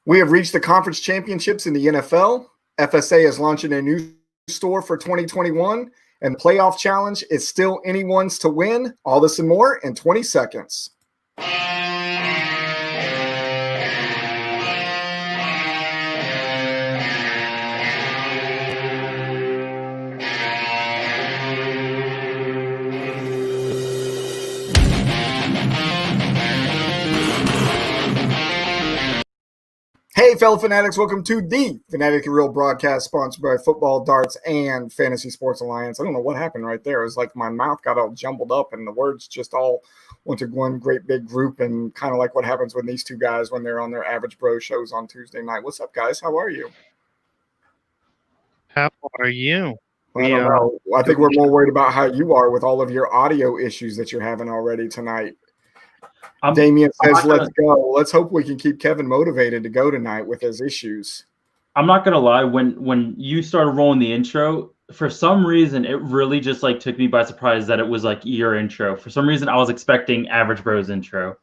We have reached the conference championships in the NFL. FSA is launching a new store for 2021, and the playoff challenge is still anyone's to win. All this and more in 20 seconds. Hey, fellow fanatics, welcome to the Fanatic Real broadcast sponsored by Football, Darts, and Fantasy Sports Alliance. I don't know what happened right there. It was like my mouth got all jumbled up and the words just all went to one great big group, and kind of like what happens with these two guys when they're on their Average Bro shows on Tuesday night. What's up, guys? How are you? How are you? I don't know. I think we're more worried about how you are with all of your audio issues that you're having already tonight. Damien says, let's go. Let's hope we can keep Kevin motivated to go tonight with his issues. I'm not going to lie. When you started rolling the intro, for some reason, it really just like took me by surprise that it was like your intro. For some reason, I was expecting Average Bro's intro.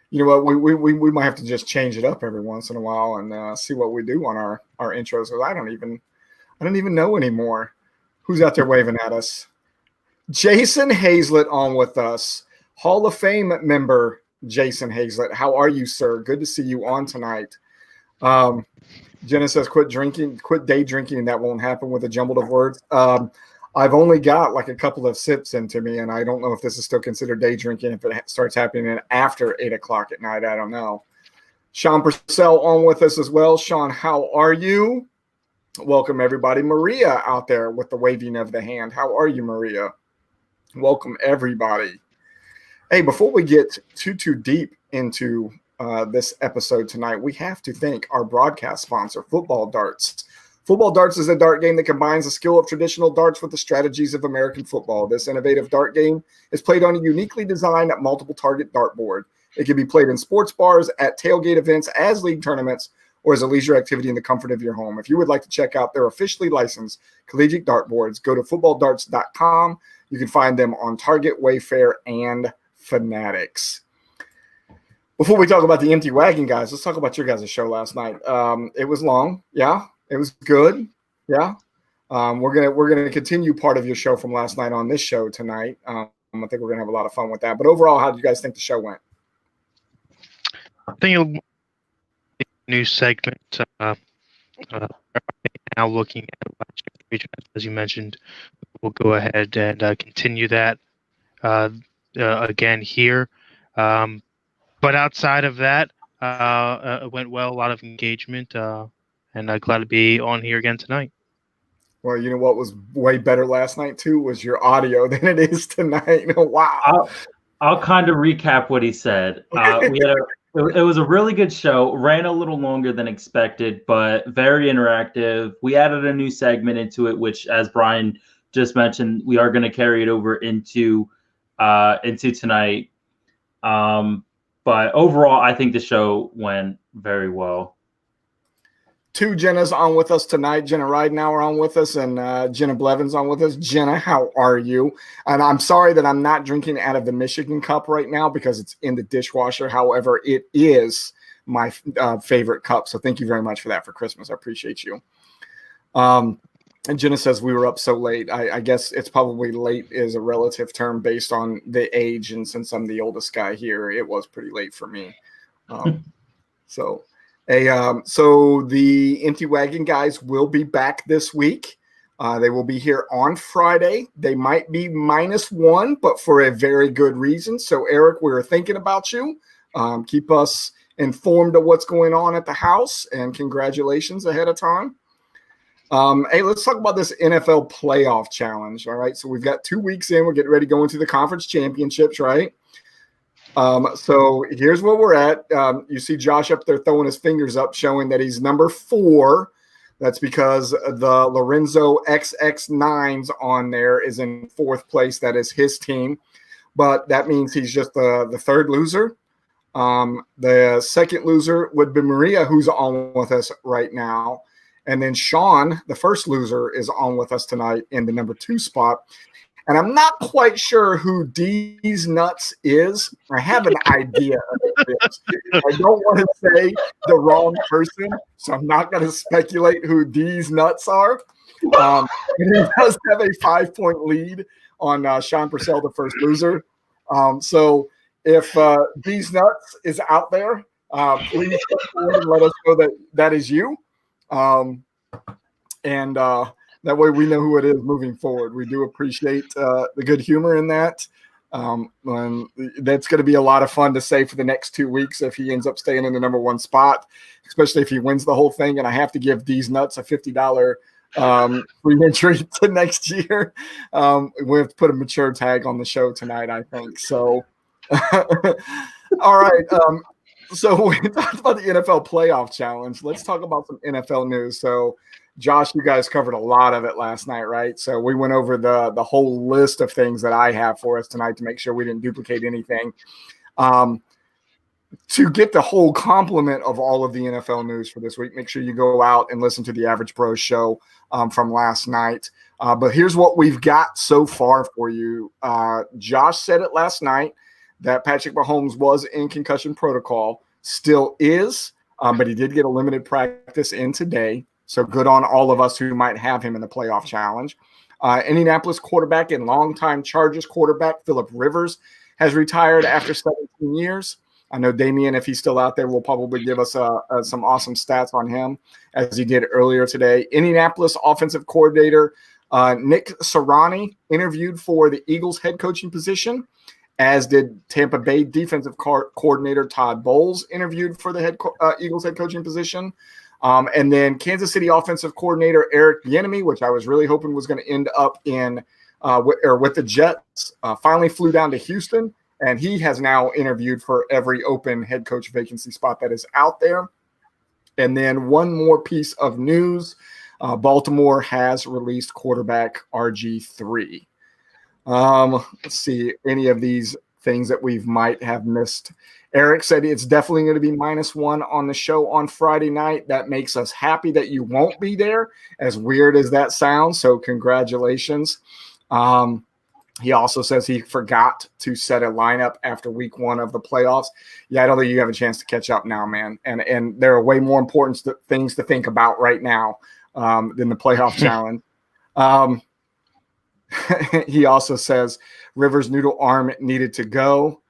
You know what? We might have to just change it up every once in a while and see what we do on our intros. Because I don't even know anymore. Who's out there waving at us? Jason Hazlett on with us. Hall of Fame member Jason Hazlett. How are you, sir? Good to see you on tonight. Jenna says, quit day drinking. That won't happen with a jumbled of words. I've only got like a couple of sips into me, and I don't know if this is still considered day drinking if it starts happening after 8 o'clock at night. I don't know. Sean Purcell on with us as well. Sean, how are you? Welcome, everybody. Maria out there with the waving of the hand. How are you, Maria? Welcome, everybody. Hey, before we get too deep into this episode tonight, we have to thank our broadcast sponsor, Football Darts. Football Darts is a dart game that combines the skill of traditional darts with the strategies of American football. This innovative dart game is played on a uniquely designed multiple target dartboard. It can be played in sports bars, at tailgate events, as league tournaments, or as a leisure activity in the comfort of your home. If you would like to check out their officially licensed collegiate dartboards, go to footballdarts.com. You can find them on Target, Wayfair, and Fanatics. Before we talk about the empty wagon, guys, let's talk about your guys' show last night. It was long, yeah. It was good, yeah. We're gonna continue part of your show from last night on this show tonight. I think we're gonna have a lot of fun with that. But overall, how did you guys think the show went? I think it'll be a new segment. Now looking at, as you mentioned, we'll go ahead and continue that. Again here, but outside of that, it went well. A lot of engagement, and glad to be on here again tonight. Well, you know what was way better last night too was your audio than it is tonight. Wow. I'll kind of recap what he said. It was a really good show. Ran a little longer than expected, but very interactive. We added a new segment into it, which, as Brian just mentioned, we are going to carry it over into tonight. But overall, I think the show went very well. Two Jennas on with us tonight. Jenna Ridenauer on with us, and Jenna Blevins on with us. Jenna, how are you? And I'm sorry that I'm not drinking out of the Michigan cup right now because it's in the dishwasher. However, it is my favorite cup. So thank you very much for that for Christmas. I appreciate you. And Jenna says we were up so late. I guess it's probably late is a relative term based on the age. And since I'm the oldest guy here, it was pretty late for me. So the Empty Wagon guys will be back this week. They will be here on Friday. They might be -1, but for a very good reason. So, Eric, we were thinking about you. Keep us informed of what's going on at the house, and congratulations ahead of time. Hey, let's talk about this NFL playoff challenge. All right. So we've got 2 weeks in. We're getting ready to go into the conference championships, right? So here's where we're at. You see Josh up there throwing his fingers up, showing that he's number 4. That's because the Lorenzo XX9s on there is in 4th place. That is his team. But that means he's just the third loser. The second loser would be Maria, who's on with us right now. And then Sean, the first loser, is on with us tonight in the number 2 spot. And I'm not quite sure who D's Nuts is. I have an idea. I don't want to say the wrong person, so I'm not going to speculate who these nuts are. And he does have a 5-point lead on Sean Purcell, the first loser. So if these nuts is out there, please come forward and let us know that that is you. And that way we know who it is moving forward. We do appreciate the good humor in that. And that's going to be a lot of fun to say for the next 2 weeks if he ends up staying in the number one spot, especially if he wins the whole thing. And I have to give these nuts a $50 free entry to next year. We have to put a mature tag on the show tonight, I think. So, all right. So we talked about the NFL playoff challenge. Let's talk about some NFL news. So, Josh, you guys covered a lot of it last night, right? So we went over the whole list of things that I have for us tonight to make sure we didn't duplicate anything. To get the whole complement of all of the NFL news for this week, make sure you go out and listen to the Average Pro show from last night. But here's what we've got so far for you. Josh said it last night that Patrick Mahomes was in concussion protocol, still is, but he did get a limited practice in today. So good on all of us who might have him in the playoff challenge. Indianapolis quarterback and longtime Chargers quarterback Phillip Rivers has retired after 17 years. I know Damian, if he's still out there, will probably give us some awesome stats on him, as he did earlier today. Indianapolis offensive coordinator Nick Sirianni interviewed for the Eagles head coaching position, as did Tampa Bay defensive coordinator Todd Bowles interviewed for the Eagles head coaching position. And then Kansas City offensive coordinator Eric Bieniemy, which I was really hoping was going to end up in with the Jets, finally flew down to Houston, and he has now interviewed for every open head coach vacancy spot that is out there. And then one more piece of news, Baltimore has released quarterback RG3. Let's see any of these things that we might have missed. Eric said it's definitely going to be -1 on the show on Friday night. That makes us happy that you won't be there, as weird as that sounds. So congratulations. He also says he forgot to set a lineup after week 1 of the playoffs. Yeah, I don't think you have a chance to catch up now, man. And there are way more important things to think about right now than the playoff challenge. He also says Rivers' noodle arm needed to go.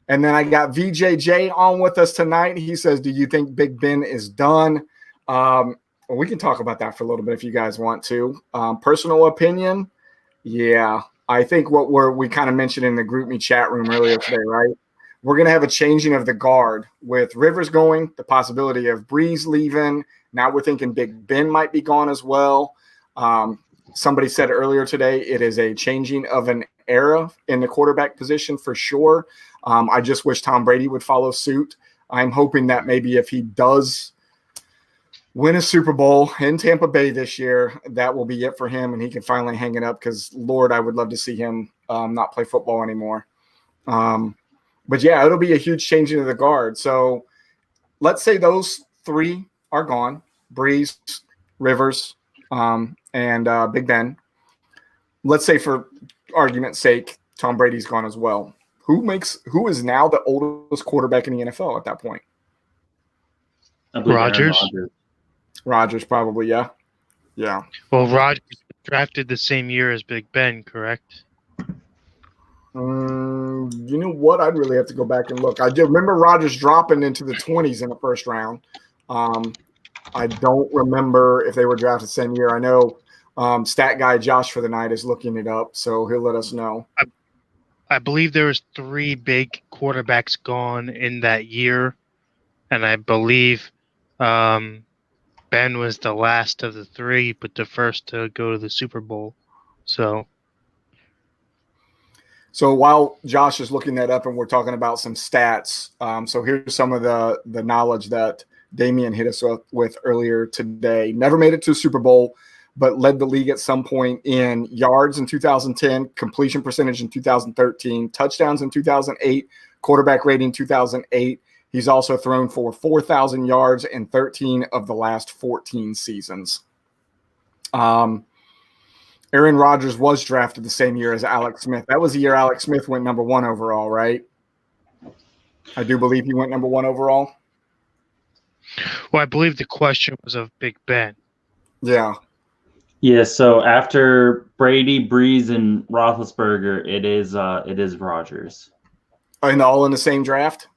And then I got VJJ on with us tonight. He says, do you think Big Ben is done? We can talk about that for a little bit if you guys want to. Personal opinion, yeah. I think what we kind of mentioned in the GroupMe chat room earlier today, right? We're going to have a changing of the guard with Rivers going, the possibility of Breeze leaving. Now we're thinking Big Ben might be gone as well. Somebody said earlier today, it is a changing of an era in the quarterback position for sure. I just wish Tom Brady would follow suit. I'm hoping that maybe if he does win a Super Bowl in Tampa Bay this year, that will be it for him and he can finally hang it up, because, Lord, I would love to see him not play football anymore. But, yeah, it'll be a huge changing of the guard. So let's say those 3 are gone, Breeze, Rivers, and Big Ben. Let's say for argument's sake, Tom Brady's gone as well. Who is now the oldest quarterback in the NFL at that point? Rodgers. Rodgers, probably, yeah. Yeah. Well, Rodgers drafted the same year as Big Ben, correct? You know what? I'd really have to go back and look. I do remember Rodgers dropping into the 20s in the first round. I don't remember if they were drafted the same year. I know stat guy Josh for the night is looking it up, so he'll let us know. I believe there was 3 big quarterbacks gone in that year, and I believe Ben was the last of the 3, but the first to go to the Super Bowl. So while Josh is looking that up and we're talking about some stats, so here's some of the knowledge that Damian hit us with earlier today. Never made it to a Super Bowl, but led the league at some point in yards in 2010, completion percentage in 2013, touchdowns in 2008, quarterback rating 2008. He's also thrown for 4,000 yards in 13 of the last 14 seasons. Aaron Rodgers was drafted the same year as Alex Smith. That was the year Alex Smith went number 1 overall, right? I do believe he went number 1 overall. Well, I believe the question was of Big Ben. Yeah. Yeah, so after Brady, Breeze, and Roethlisberger, it is Rodgers. And all in the same draft?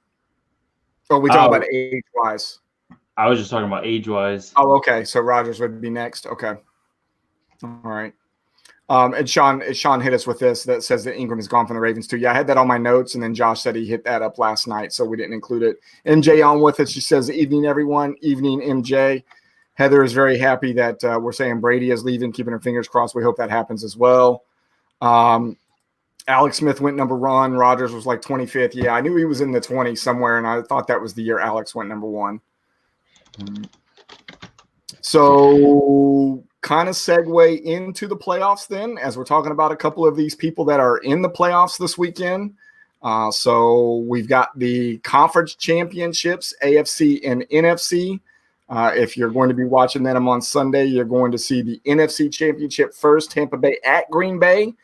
Or are we talking about age-wise? I was just talking about age-wise. Oh, okay. So Rodgers would be next. Okay. All right. And Sean hit us with this that says that Ingram is gone from the Ravens too. Yeah, I had that on my notes, and then Josh said he hit that up last night, so we didn't include it. MJ on with us. She says, "Evening, everyone. Evening, MJ." Heather is very happy that we're saying Brady is leaving, keeping her fingers crossed. We hope that happens as well. Alex Smith went number 1. Rodgers was like 25th. Yeah, I knew he was in the 20s somewhere, and I thought that was the year Alex went number 1. So kind of segue into the playoffs then, as we're talking about a couple of these people that are in the playoffs this weekend. So we've got the conference championships, AFC and NFC. If you're going to be watching them on Sunday, you're going to see the NFC championship first, Tampa Bay at Green Bay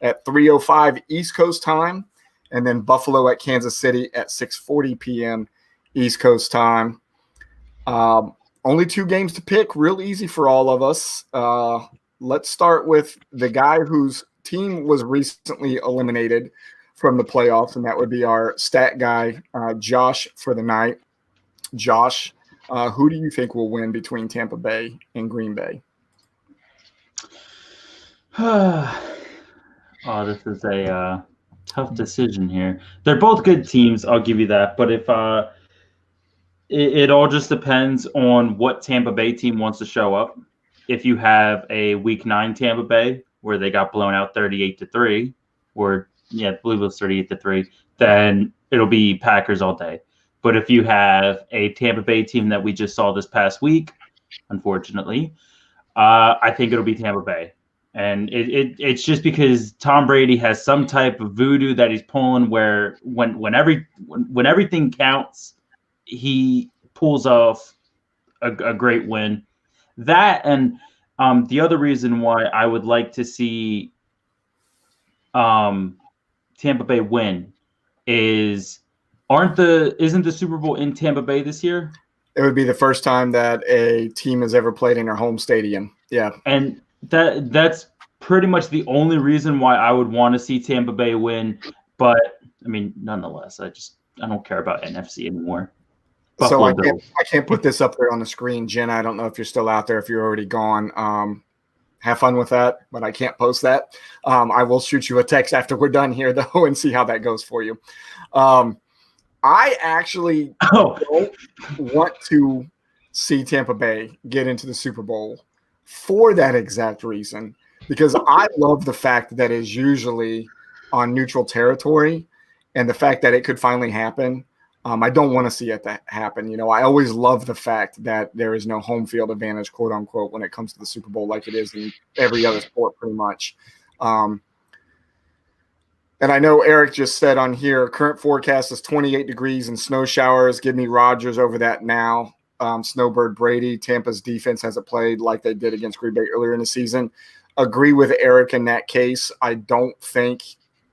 at 3:05 East Coast time, and then Buffalo at Kansas City at 6:40 p.m. East Coast time. Only 2 games to pick, real easy for all of us. Let's start with the guy whose team was recently eliminated from the playoffs, and that would be our stat guy, Josh, for the night. Josh, who do you think will win between Tampa Bay and Green Bay? This is a tough decision here. They're both good teams, I'll give you that. But if it all just depends on what Tampa Bay team wants to show up. If you have a Week 9 Tampa Bay where they got blown out 38-3, or I believe it was 38-3, then it'll be Packers all day. But if you have a Tampa Bay team that we just saw this past week, unfortunately, I think it'll be Tampa Bay. And it's just because Tom Brady has some type of voodoo that he's pulling where when everything counts, he pulls off a great win. That and the other reason why I would like to see Tampa Bay win is isn't the Super Bowl in Tampa Bay this year? It would be the first time that a team has ever played in their home stadium. Yeah. And that's pretty much the only reason why I would want to see Tampa Bay win. But I mean, nonetheless, I don't care about NFC anymore. So I can't put this up there on the screen. Jenna, I don't know if you're still out there, if you're already gone. Have fun with that, but I can't post that. I will shoot you a text after we're done here, though, and see how that goes for you. I actually don't want to see Tampa Bay get into the Super Bowl for that exact reason, because I love the fact that it's usually on neutral territory and the fact that it could finally happen. I don't want to see it happen. You know, I always love the fact that there is no home field advantage, quote unquote, when it comes to the Super Bowl, like it is in every other sport pretty much. And I know Eric just said on here, current forecast is 28 degrees and snow showers. Give me Rodgers over that now. Snowbird Brady, Tampa's defense hasn't played like they did against Green Bay earlier in the season. Agree with Eric in that case. I don't think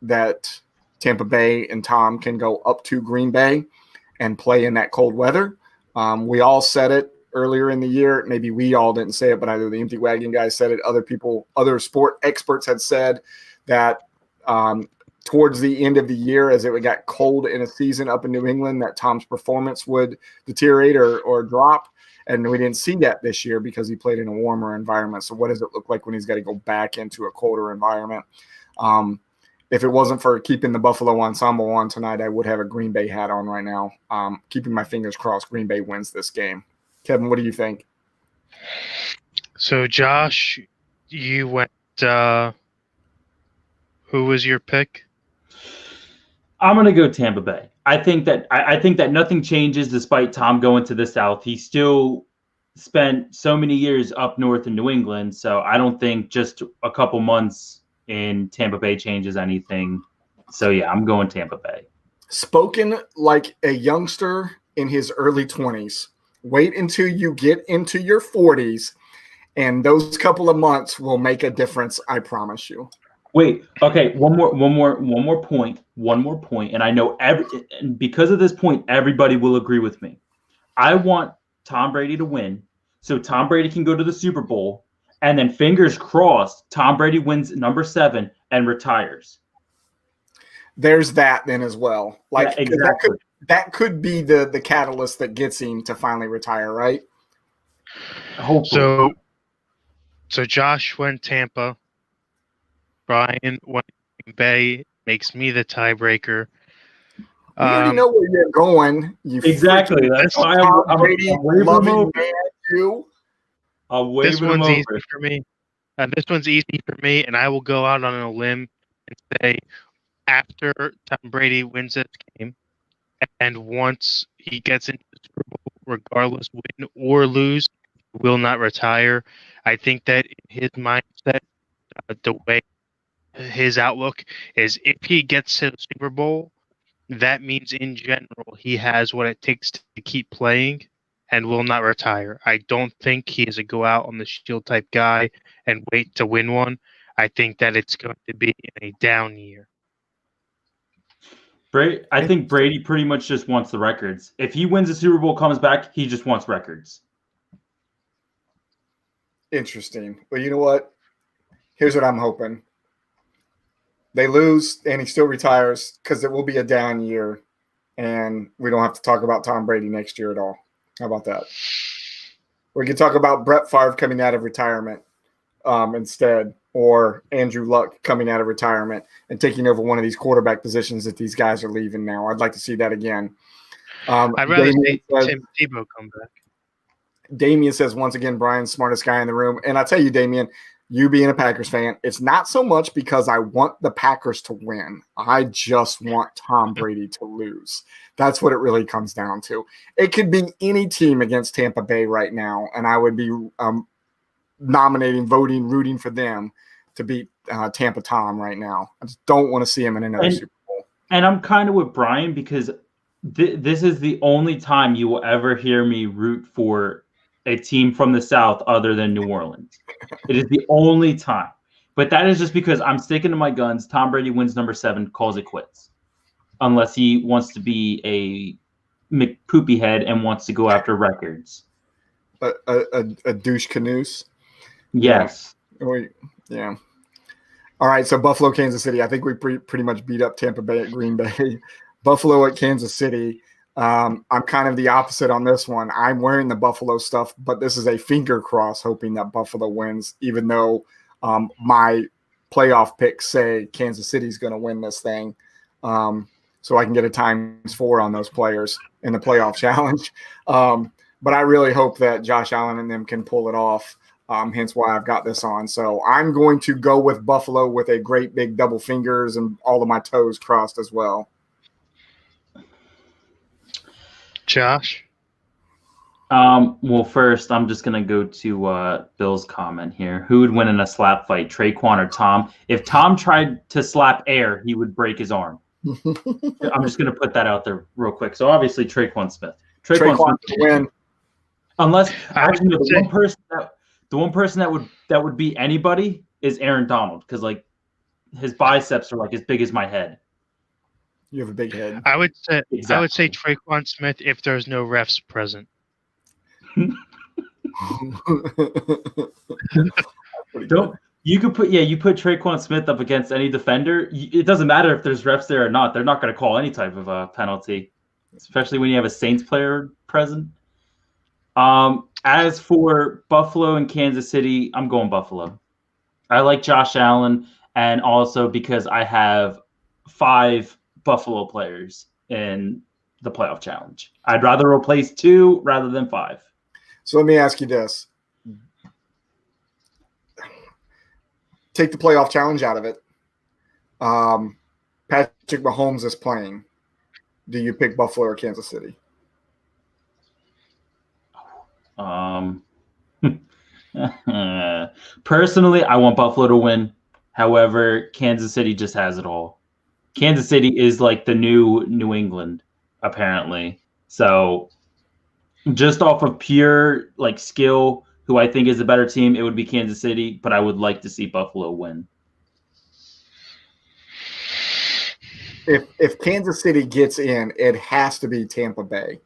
that Tampa Bay and Tom can go up to Green Bay and play in that cold weather. We all said it earlier in the year. Maybe we all didn't say it, but either the Empty Wagon guys said it. Other sport experts had said that towards the end of the year, as it got cold in a season up in New England, that Tom's performance would deteriorate or drop. And we didn't see that this year because he played in a warmer environment. So what does it look like when he's got to go back into a colder environment? If it wasn't for keeping the Buffalo Ensemble on tonight, I would have a Green Bay hat on right now. Keeping my fingers crossed, Green Bay wins this game. Kevin, what do you think? So, Josh, you went who was your pick? I'm going to go Tampa Bay. I think that nothing changes despite Tom going to the South. He still spent so many years up north in New England, so I don't think just a couple months in Tampa Bay changes anything. So, yeah, I'm going Tampa Bay. Spoken like a youngster in his early 20s. Wait until you get into your 40s, and those couple of months will make a difference, I promise you. Wait, okay, one more point, and I know and because of this point, everybody will agree with me. I want Tom Brady to win, so Tom Brady can go to the Super Bowl, and then fingers crossed, Tom Brady wins number 7 and retires. There's that then as well. Like Yeah, exactly. that could be the catalyst that gets him to finally retire, right? Hopefully. So Josh went Tampa. Brian went Green Bay. Makes me the tiebreaker. We already know where you're going. You Exactly. That's why I'm Brady loving man. You. I'll wave this him one's over. easy for me. This one's easy for me, and I will go out on a limb and say after Tom Brady wins this game, and once he gets into the Super Bowl, regardless win or lose, he will not retire. I think that in his mindset, the way his outlook is, if he gets to the Super Bowl, that means in general he has what it takes to keep playing and will not retire. I don't think he is a go out on the shield type guy and wait to win one. I think that it's going to be in a down year. I think Brady pretty much just wants the records. If he wins the Super Bowl, comes back, he just wants records. Interesting. Well, you know what? Here's what I'm hoping. They lose and he still retires because it will be a down year and we don't have to talk about Tom Brady next year at all. How about that? We can talk about Brett Favre coming out of retirement instead, or Andrew Luck coming out of retirement and taking over one of these quarterback positions that these guys are leaving now. I'd like to see that again. I'd rather see Tim Tebow come back. Damien says, once again, Brian's smartest guy in the room. And I tell you, Damien, you being a Packers fan, it's not so much because I want the Packers to win. I just want Tom Brady to lose. That's what it really comes down to. It could be any team against Tampa Bay right now, and I would be nominating, voting, rooting for them to beat Tampa Tom right now. I just don't want to see him in another Super Bowl. And I'm kind of with Brian because this is the only time you will ever hear me root for a team from the South other than New Orleans. It is the only time. But that is just because I'm sticking to my guns. Tom Brady wins number 7, calls it quits. Unless he wants to be a McPoopy head and wants to go after records. A douche canoes? Yes. Yeah. All right, so Buffalo, Kansas City. I think we pretty much beat up Tampa Bay at Green Bay. Buffalo at Kansas City. I'm kind of the opposite on this one. I'm wearing the Buffalo stuff, but this is a finger cross hoping that Buffalo wins, even though my playoff picks say Kansas City's going to win this thing. So I can get a ×4 on those players in the playoff challenge. But I really hope that Josh Allen and them can pull it off, hence why I've got this on. So I'm going to go with Buffalo with a great big double fingers and all of my toes crossed as well. Josh? Well, first, I'm just going to go to Bill's comment here. Who would win in a slap fight, Traquan or Tom? If Tom tried to slap air, he would break his arm. I'm just going to put that out there real quick. So, obviously, Traquan Smith. Traquan Smith win. Unless actually, the one person that would beat anybody is Aaron Donald, because like his biceps are like as big as my head. You have a big head. I would say Traquan Smith if there's no refs present. You put Traquan Smith up against any defender. It doesn't matter if there's refs there or not. They're not going to call any type of a penalty, especially when you have a Saints player present. As for Buffalo and Kansas City, I'm going Buffalo. I like Josh Allen, and also because I have 5 Buffalo players in the playoff challenge. I'd rather replace 2 rather than 5. So let me ask you this. Take the playoff challenge out of it. Patrick Mahomes is playing. Do you pick Buffalo or Kansas City? Personally, I want Buffalo to win. However, Kansas City just has it all. Kansas City is like the new New England, apparently. So just off of pure like skill, who I think is a better team, it would be Kansas City, but I would like to see Buffalo win. if Kansas City gets in, it has to be Tampa Bay,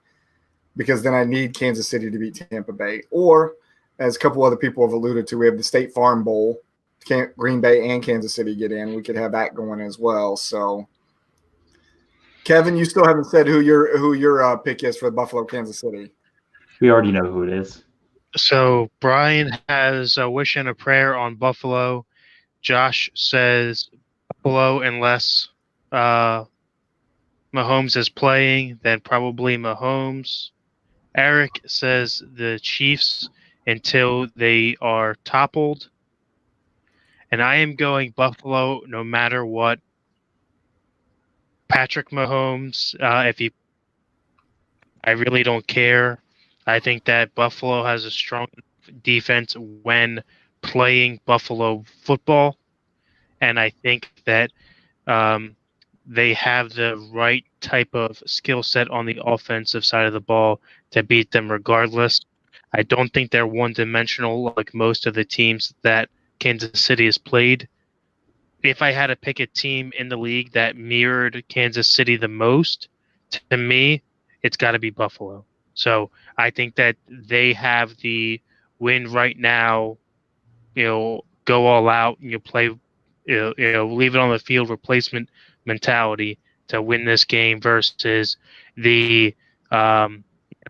because then I need Kansas City to beat Tampa Bay. Or, as a couple other people have alluded to, we have the State Farm Bowl. Green Bay and Kansas City get in. We could have that going as well. So, Kevin, you still haven't said who your pick is for Buffalo, Kansas City. We already know who it is. So Brian has a wish and a prayer on Buffalo. Josh says Buffalo unless Mahomes is playing, then probably Mahomes. Eric says the Chiefs until they are toppled. And I am going Buffalo no matter what. Patrick Mahomes, I really don't care. I think that Buffalo has a strong defense when playing Buffalo football. And I think that they have the right type of skill set on the offensive side of the ball to beat them regardless. I don't think they're one-dimensional like most of the teams that Kansas City has played. If I had to pick a team in the league that mirrored Kansas City the most, to me, it's got to be Buffalo. So I think that they have the win right now, go all out, play, leave it on the field replacement mentality to win this game versus the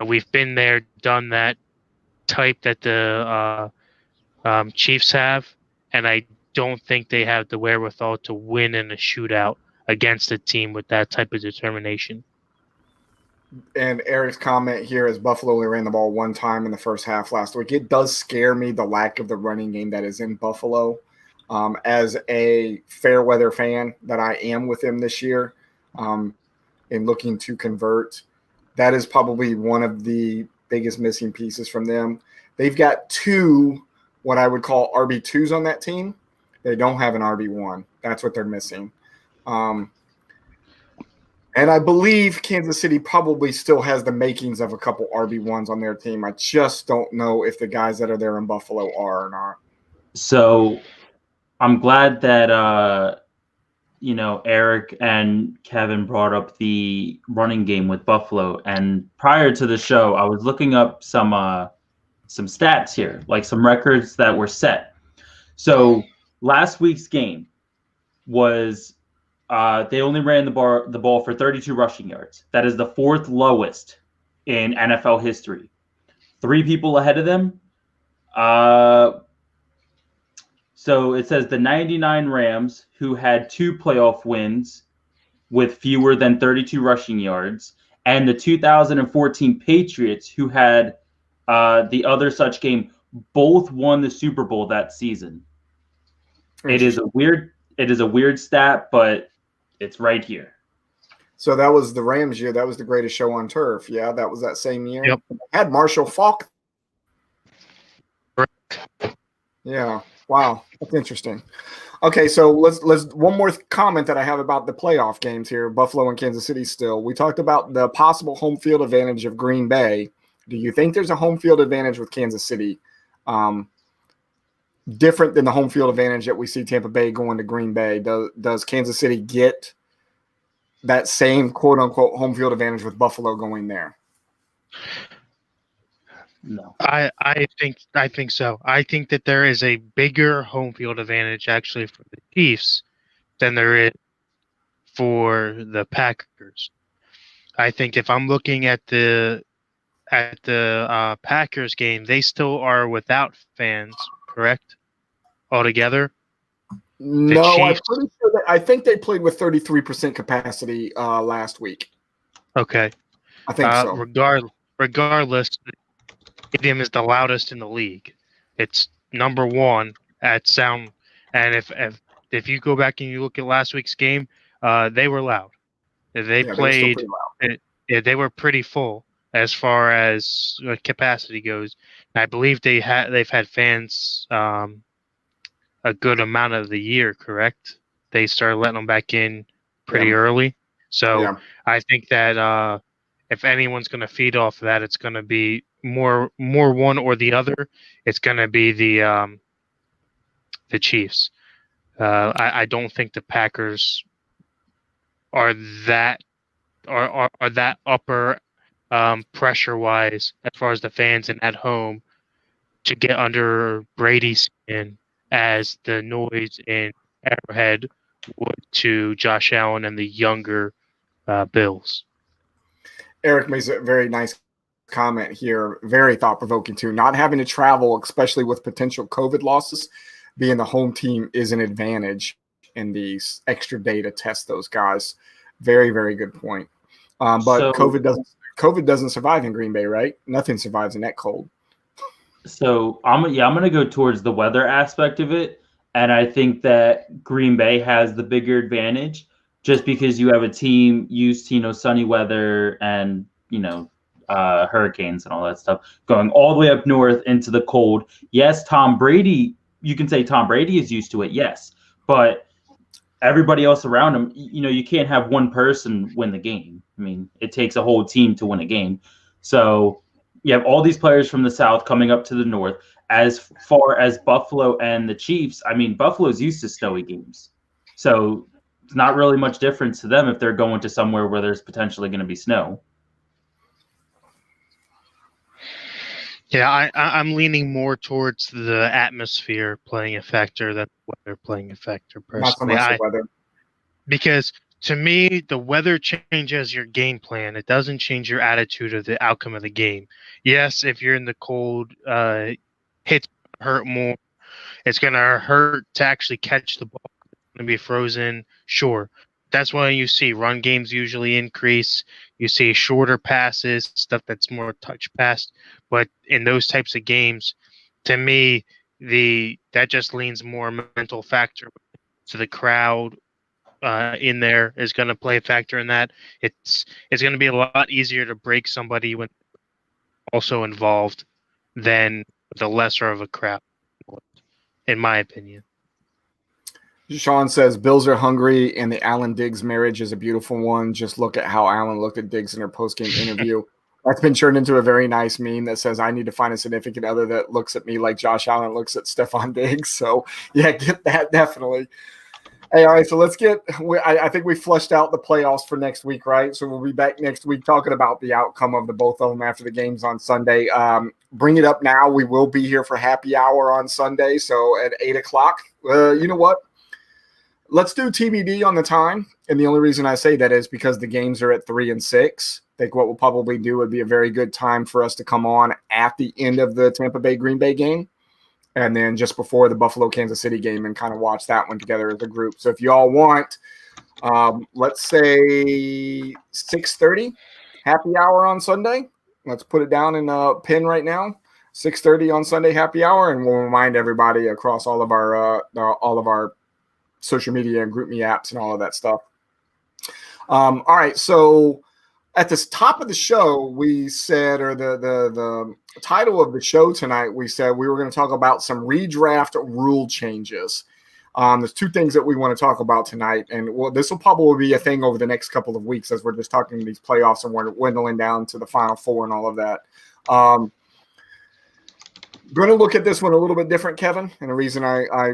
we've been there, done that type that the Chiefs have, and I don't think they have the wherewithal to win in a shootout against a team with that type of determination. And Eric's comment here is Buffalo only ran the ball one time in the first half last week. It does scare me, the lack of the running game that is in Buffalo. As a fair weather fan that I am with them this year, in looking to convert, that is probably one of the biggest missing pieces from them. They've got two, what I would call RB2s on that team. They don't have an RB1. That's what they're missing. And I believe Kansas City probably still has the makings of a couple RB1s on their team. I just don't know if the guys that are there in Buffalo are or not. So I'm glad that Eric and Kevin brought up the running game with Buffalo. And prior to the show, I was looking up some stats here, like some records that were set. So last week's game was they only ran the ball for 32 rushing yards. That is the fourth lowest in NFL history. 3 people ahead of them. So it says the 99 Rams, who had 2 playoff wins with fewer than 32 rushing yards, and the 2014 Patriots, who had the other such game, both won the Super Bowl that season. It is a weird stat, but it's right here. So that was the Rams year. That was the greatest show on turf. Yeah, that was that same year. Yep. Had Marshall Faulk. Yeah. Wow. That's interesting. Okay, so let's one more comment that I have about the playoff games here, Buffalo and Kansas City still. We talked about the possible home field advantage of Green Bay. Do you think there's a home field advantage with Kansas City? Different than the home field advantage that we see Tampa Bay going to Green Bay. Does Kansas City get that same quote unquote home field advantage with Buffalo going there? No. I think so. I think that there is a bigger home field advantage actually for the Chiefs than there is for the Packers. I think if I'm looking at the Packers game, they still are without fans, correct? Altogether? No, I'm pretty sure I think they played with 33% capacity last week. Okay. I think so. Regardless, the stadium is the loudest in the league. It's number 1 at sound. And if you go back and you look at last week's game, they were loud. They played. They were pretty full as far as capacity goes. And I believe they've had fans a good amount of the year, correct? They started letting them back in pretty early. So I think that if anyone's going to feed off of that, it's going to be more one or the other. It's going to be the Chiefs. I don't think the Packers are that are that upper pressure wise as far as the fans and at home to get under Brady's skin as the noise in Arrowhead would to Josh Allen and the younger Bills. Eric makes a very nice comment here, very thought-provoking too. Not having to travel, especially with potential COVID losses, being the home team is an advantage in these extra day to test those guys. Very, very good point. But COVID doesn't survive in Green Bay, right? Nothing survives in that cold. So I'm gonna go towards the weather aspect of it, and I think that Green Bay has the bigger advantage just because you have a team used to sunny weather and hurricanes and all that stuff going all the way up north into the cold. Yes, Tom Brady. You can say Tom Brady is used to it, yes, but everybody else around him, you can't have one person win the game. I mean, it takes a whole team to win a game. So you have all these players from the South coming up to the North. As far as Buffalo and the Chiefs, I mean, Buffalo's used to snowy games. So it's not really much difference to them if they're going to somewhere where there's potentially going to be snow. Yeah, I'm leaning more towards the atmosphere playing a factor than the weather playing a factor personally. Not so much the weather. Because to me, the weather changes your game plan. It doesn't change your attitude of the outcome of the game. Yes, if you're in the cold, hits hurt more. It's going to hurt to actually catch the ball. It's going to be frozen. Sure. That's why you see run games usually increase. You see shorter passes, stuff that's more touch pass. But in those types of games, to me, that just leans more mental factor to the crowd. In there is going to play a factor in that. It's going to be a lot easier to break somebody when also involved than the lesser of a crowd, in my opinion. Sean says Bills are hungry, and the Allen Diggs marriage is a beautiful one. Just look at how Allen looked at Diggs in her post-game interview. That's been turned into a very nice meme that says, I need to find a significant other that looks at me like Josh Allen looks at Stephon Diggs. So, yeah, get that definitely. Hey, all right, so let's I think we flushed out the playoffs for next week, right? So we'll be back next week talking about the outcome of both of them after the games on Sunday. Bring it up now. We will be here for happy hour on Sunday, so at 8 o'clock. You know what? Let's do TBD on the time, and the only reason I say that is because the games are at 3 and 6. I think what we'll probably do would be a very good time for us to come on at the end of the Tampa Bay-Green Bay game, and then just before the Buffalo-Kansas City game and kind of watch that one together as a group. So if you all want, let's say 6:30, happy hour on Sunday. Let's put it down in a pin right now. 6:30 on Sunday, happy hour, and we'll remind everybody across all of our social media and group me apps and all of that stuff. All right, so at the top of the show, we said, or the title of the show tonight, we said we were going to talk about some redraft rule changes. There's two things that we want to talk about tonight, and this will probably be a thing over the next couple of weeks as we're just talking these playoffs and we're dwindling down to the Final Four and all of that. Going to look at this one a little bit different, Kevin, and the reason I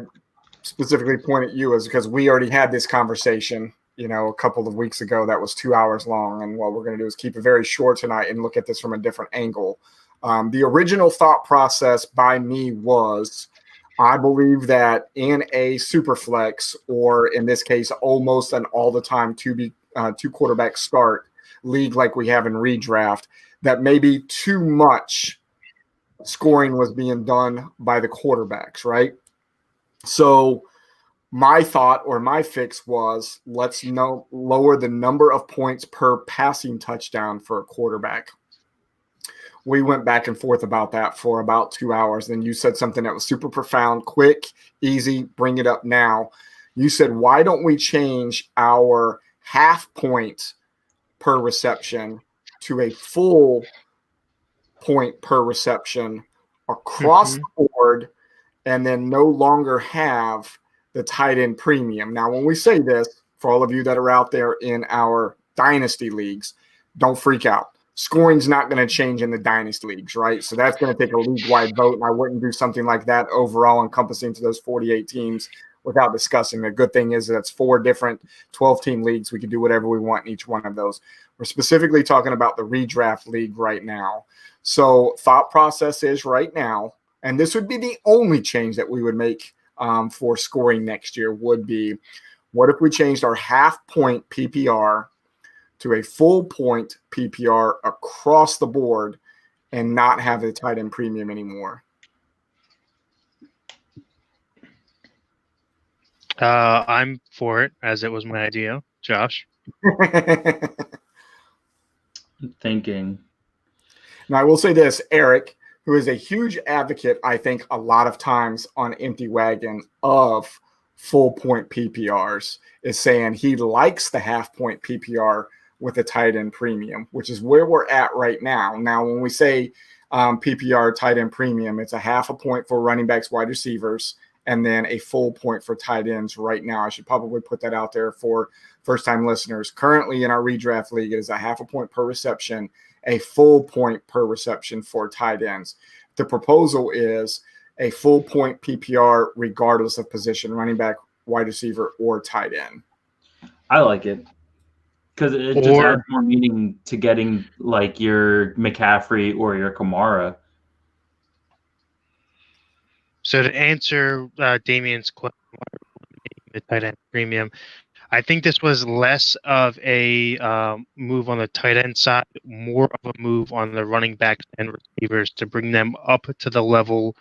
specifically point at you is because we already had this conversation a couple of weeks ago that was 2 hours long. And what we're going to do is keep it very short tonight and look at this from a different angle. The original thought process by me was, I believe that in a super flex, or in this case, almost an all the time two quarterback start league like we have in redraft, that maybe too much scoring was being done by the quarterbacks, right? So my thought or my fix was, let's lower the number of points per passing touchdown for a quarterback. We went back and forth about that for about 2 hours. Then you said something that was super profound, quick, easy, bring it up now. You said, why don't we change our half point per reception to a full point per reception across the board, and then no longer have the tight end premium? Now, when we say this, for all of you that are out there in our dynasty leagues, don't freak out. Scoring's not going to change in the dynasty leagues, right? So that's going to take a league-wide vote, and I wouldn't do something like that overall encompassing to those 48 teams. without discussing. The good thing is that's 4 different 12-team leagues. We can do whatever we want in each one of those. We're specifically talking about the redraft league right now. So thought process is right now, and this would be the only change that we would make for scoring next year, would be, what if we changed our half-point PPR to a full-point PPR across the board and not have the tight end premium anymore? I'm for it, as it was my idea. Josh? Thinking. Now, I will say this, Eric, who is a huge advocate, I think, a lot of times on Empty Wagon of full-point PPRs, is saying he likes the half-point PPR with a tight end premium, which is where we're at right now. Now, when we say PPR tight end premium, it's a half a point for running backs, wide receivers, and then a full point for tight ends right now. I should probably put that out there for first-time listeners. Currently in our redraft league, it is a half a point per reception, a full point per reception for tight ends. The proposal is a full point PPR regardless of position, running back, wide receiver, or tight end. I like it because it just adds more meaning to getting like your McCaffrey or your Kamara. So to answer Damien's question, the tight end premium, I think this was less of a move on the tight end side, more of a move on the running backs and receivers to bring them up to the level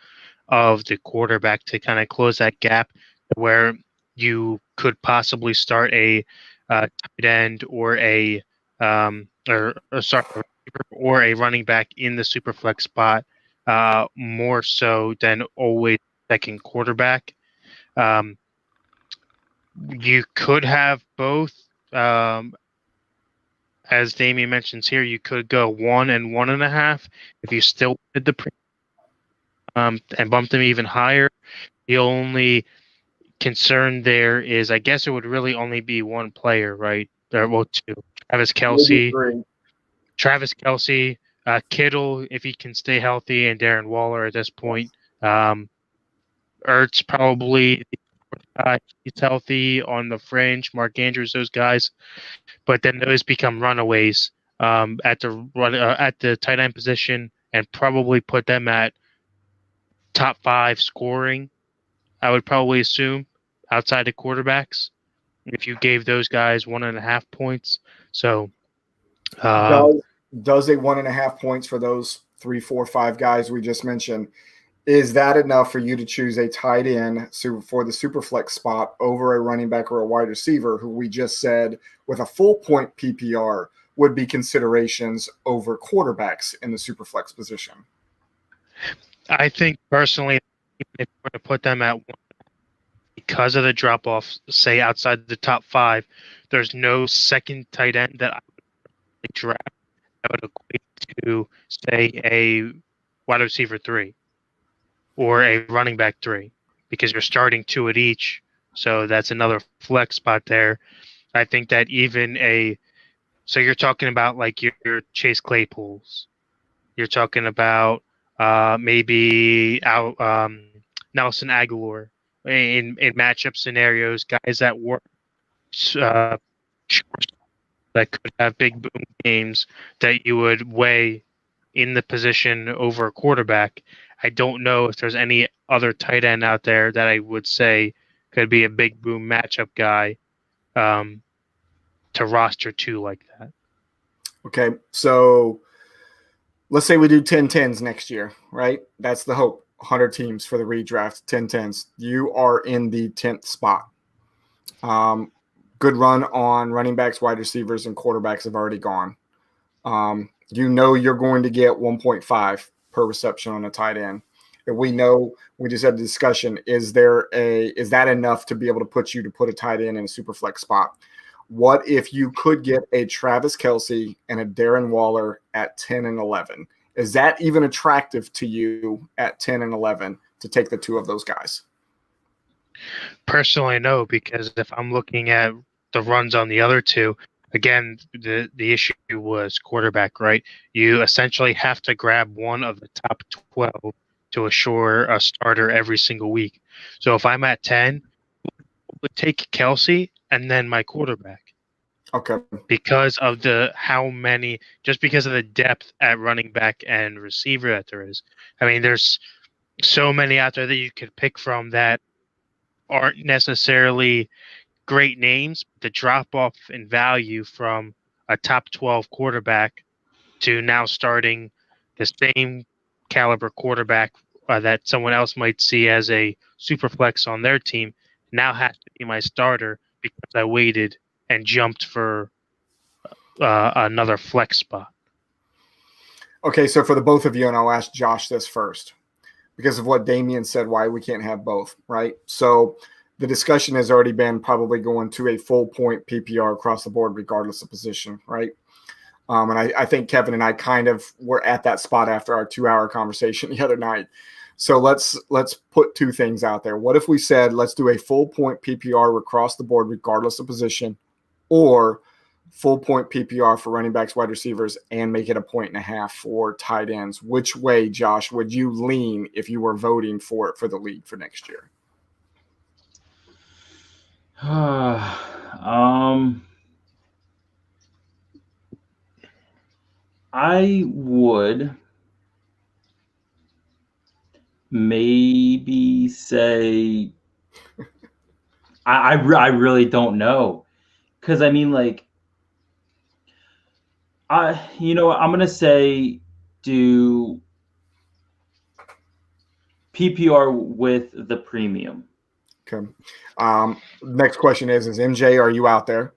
of the quarterback to kind of close that gap where you could possibly start a tight end or a running back in the super flex spot more so than always second quarterback. You could have both. As Damien mentions here, you could go 1 and 1.5 if you still did the and bump them even higher. The only concern there is, I guess it would really only be one player, right? Well, 2. Travis Kelce, Kittle, if he can stay healthy, and Darren Waller at this point. Ertz probably he's healthy on the fringe. Mark Andrews, those guys, but then those become runaways at the tight end position, and probably put them at top 5 scoring. I would probably assume outside of quarterbacks if you gave those guys 1.5 points. So does a 1.5 points for those 3, 4, 5 guys we just mentioned, is that enough for you to choose a tight end for the super flex spot over a running back or a wide receiver who we just said with a full point PPR would be considerations over quarterbacks in the super flex position? I think personally, if we're going to put them at 1, because of the drop off, say outside the top 5, there's no second tight end that I would draft that would equate to, say, a wide receiver 3 or a running back 3, because you're starting 2 at each. So that's another flex spot there. I think that so you're talking about like your Chase Claypools. You're talking about maybe Nelson Aguilar in matchup scenarios, guys that work that could have big boom games that you would weigh in the position over a quarterback. I don't know if there's any other tight end out there that I would say could be a big boom matchup guy to roster 2 like that. Okay, so let's say we do 10-10s next year, right? That's the hope. 100 teams for the redraft, 10-10s. You are in the 10th spot. Good run on running backs, wide receivers, and quarterbacks have already gone. You're going to get 1.5 per reception on a tight end. And we know, we just had a discussion, is that enough to be able to put a tight end in a super flex spot? What if you could get a Travis Kelce and a Darren Waller at 10 and 11? Is that even attractive to you at 10 and 11 to take the 2 of those guys? Personally, no, because if I'm looking at the runs on the other 2, again, the issue was quarterback, right? You essentially have to grab one of the top 12 to assure a starter every single week. So if I'm at 10, would take Kelsey and then my quarterback. Okay. Because of just because of the depth at running back and receiver that there is. I mean, there's so many out there that you could pick from that aren't necessarily great names. The drop off in value from a top 12 quarterback to now starting the same caliber quarterback that someone else might see as a super flex on their team now has to be my starter because I waited and jumped for another flex spot. Okay, so for the both of you, and I'll ask Josh this first because of what Damian said, why we can't have both, right? So the discussion has already been probably going to a full point PPR across the board, regardless of position, right? And I think Kevin and I kind of were at that spot after our 2-hour conversation the other night. So let's put two things out there. What if we said, let's do a full point PPR across the board, regardless of position, or full point PPR for running backs, wide receivers, and make it 1.5 for tight ends? Which way, Josh, would you lean if you were voting for it for the league for next year? I would maybe say I really don't know, because I mean, like, I'm gonna say do PPR with the premium. Okay. Next question is MJ, are you out there?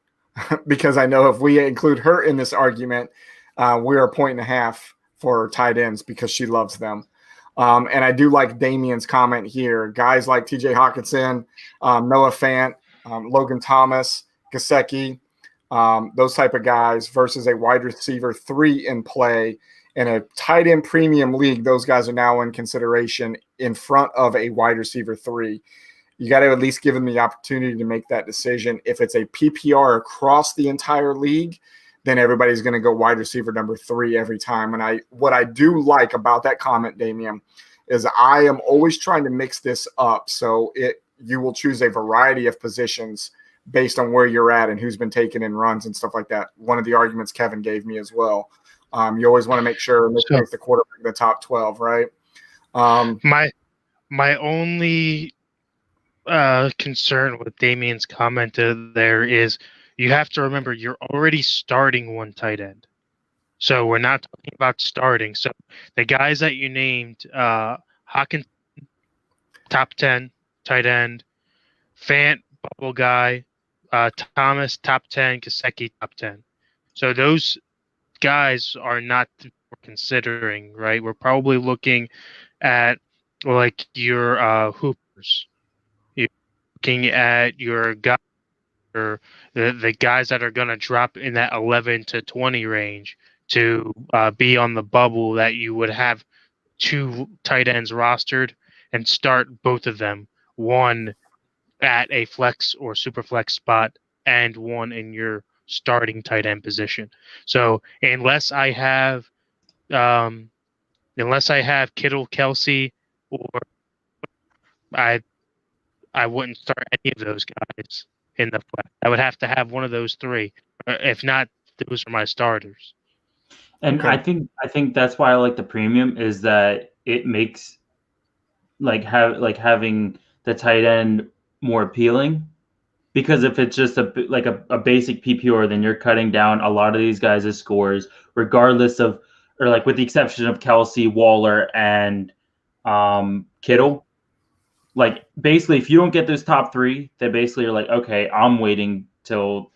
Because I know if we include her in this argument, we're 1.5 for tight ends because she loves them. And I do like Damian's comment here. Guys like TJ Hawkinson, Noah Fant, Logan Thomas, Gesicki, those type of guys versus a wide receiver 3 in play. In a tight end premium league, those guys are now in consideration in front of a wide receiver 3. You got to at least give them the opportunity to make that decision. If it's a PPR across the entire league, then everybody's going to go wide receiver number 3 every time. And what I do like about that comment, Damian, is I am always trying to mix this up. So you will choose a variety of positions based on where you're at and who's been taken in runs and stuff like that. One of the arguments Kevin gave me as well. You always want to make sure in this case the quarterback in the top 12, right? My only concern with Damian's comment there is you have to remember you're already starting one tight end. So we're not talking about starting. So the guys that you named, Hawkins, top 10 tight end, Fant, bubble guy, Thomas, top 10, Gesicki, top 10. So those guys are not considering, right? We're probably looking at like your hoopers. You're looking at your guys, or the guys that are going to drop in that 11 to 20 range to be on the bubble that you would have 2 tight ends rostered and start both of them, one at a flex or super flex spot and one in your starting tight end position. So unless I have Kittle, Kelsey, or I wouldn't start any of those guys in the flex. I would have to have one of those 3. If not, those are my starters. And Okay. I think that's why I like the premium, is that it makes having the tight end more appealing. Because if it's just a basic PPR, then you're cutting down a lot of these guys' scores, regardless of, or like with the exception of Kelsey, Waller, and Kittle. Like, basically, if you don't get those top 3, they basically are like, okay, I'm waiting till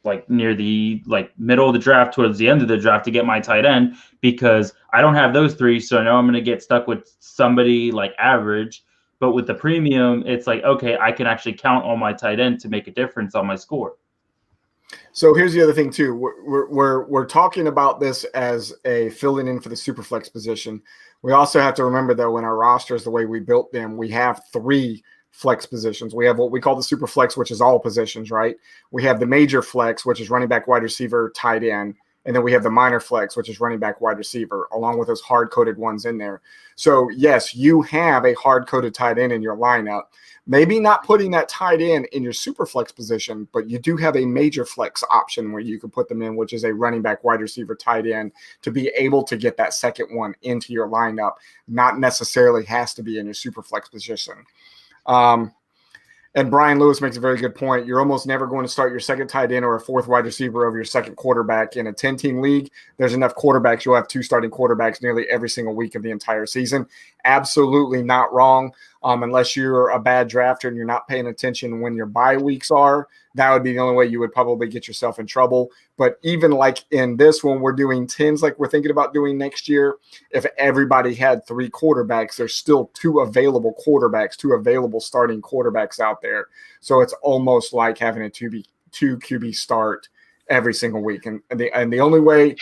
like near the middle of the draft, towards the end of the draft, to get my tight end, because I don't have those 3, so I know I'm going to get stuck with somebody like average. But with the premium, it's like, okay, I can actually count on my tight end to make a difference on my score. So here's the other thing too. We're talking about this as a filling in for the super flex position. We also have to remember, though, in our rosters, the way we built them, we have 3 flex positions. We have what we call the super flex, which is all positions, right? We have the major flex, which is running back, wide receiver, tight end, And then we have the minor flex, which is running back, wide receiver, along with those hard-coded ones in there. So, yes, you have a hard-coded tight end in your lineup. Maybe not putting that tight end in your super flex position, but you do have a major flex option where you can put them in, which is a running back, wide receiver, tight end, to be able to get that second one into your lineup. Not necessarily has to be in your super flex position. And Brian Lewis makes a very good point. You're almost never going to start your second tight end or a fourth wide receiver over your second quarterback in a 10-team league. There's enough quarterbacks. You'll have 2 starting quarterbacks nearly every single week of the entire season. Absolutely not wrong. Unless you're a bad drafter and you're not paying attention when your bye weeks are, that would be the only way you would probably get yourself in trouble. But even like in this one, we're doing 10s like we're thinking about doing next year. If everybody had 3 quarterbacks, there's still 2 available quarterbacks, 2 available starting quarterbacks out there. So it's almost like having a 2 QB start every single week. And the only way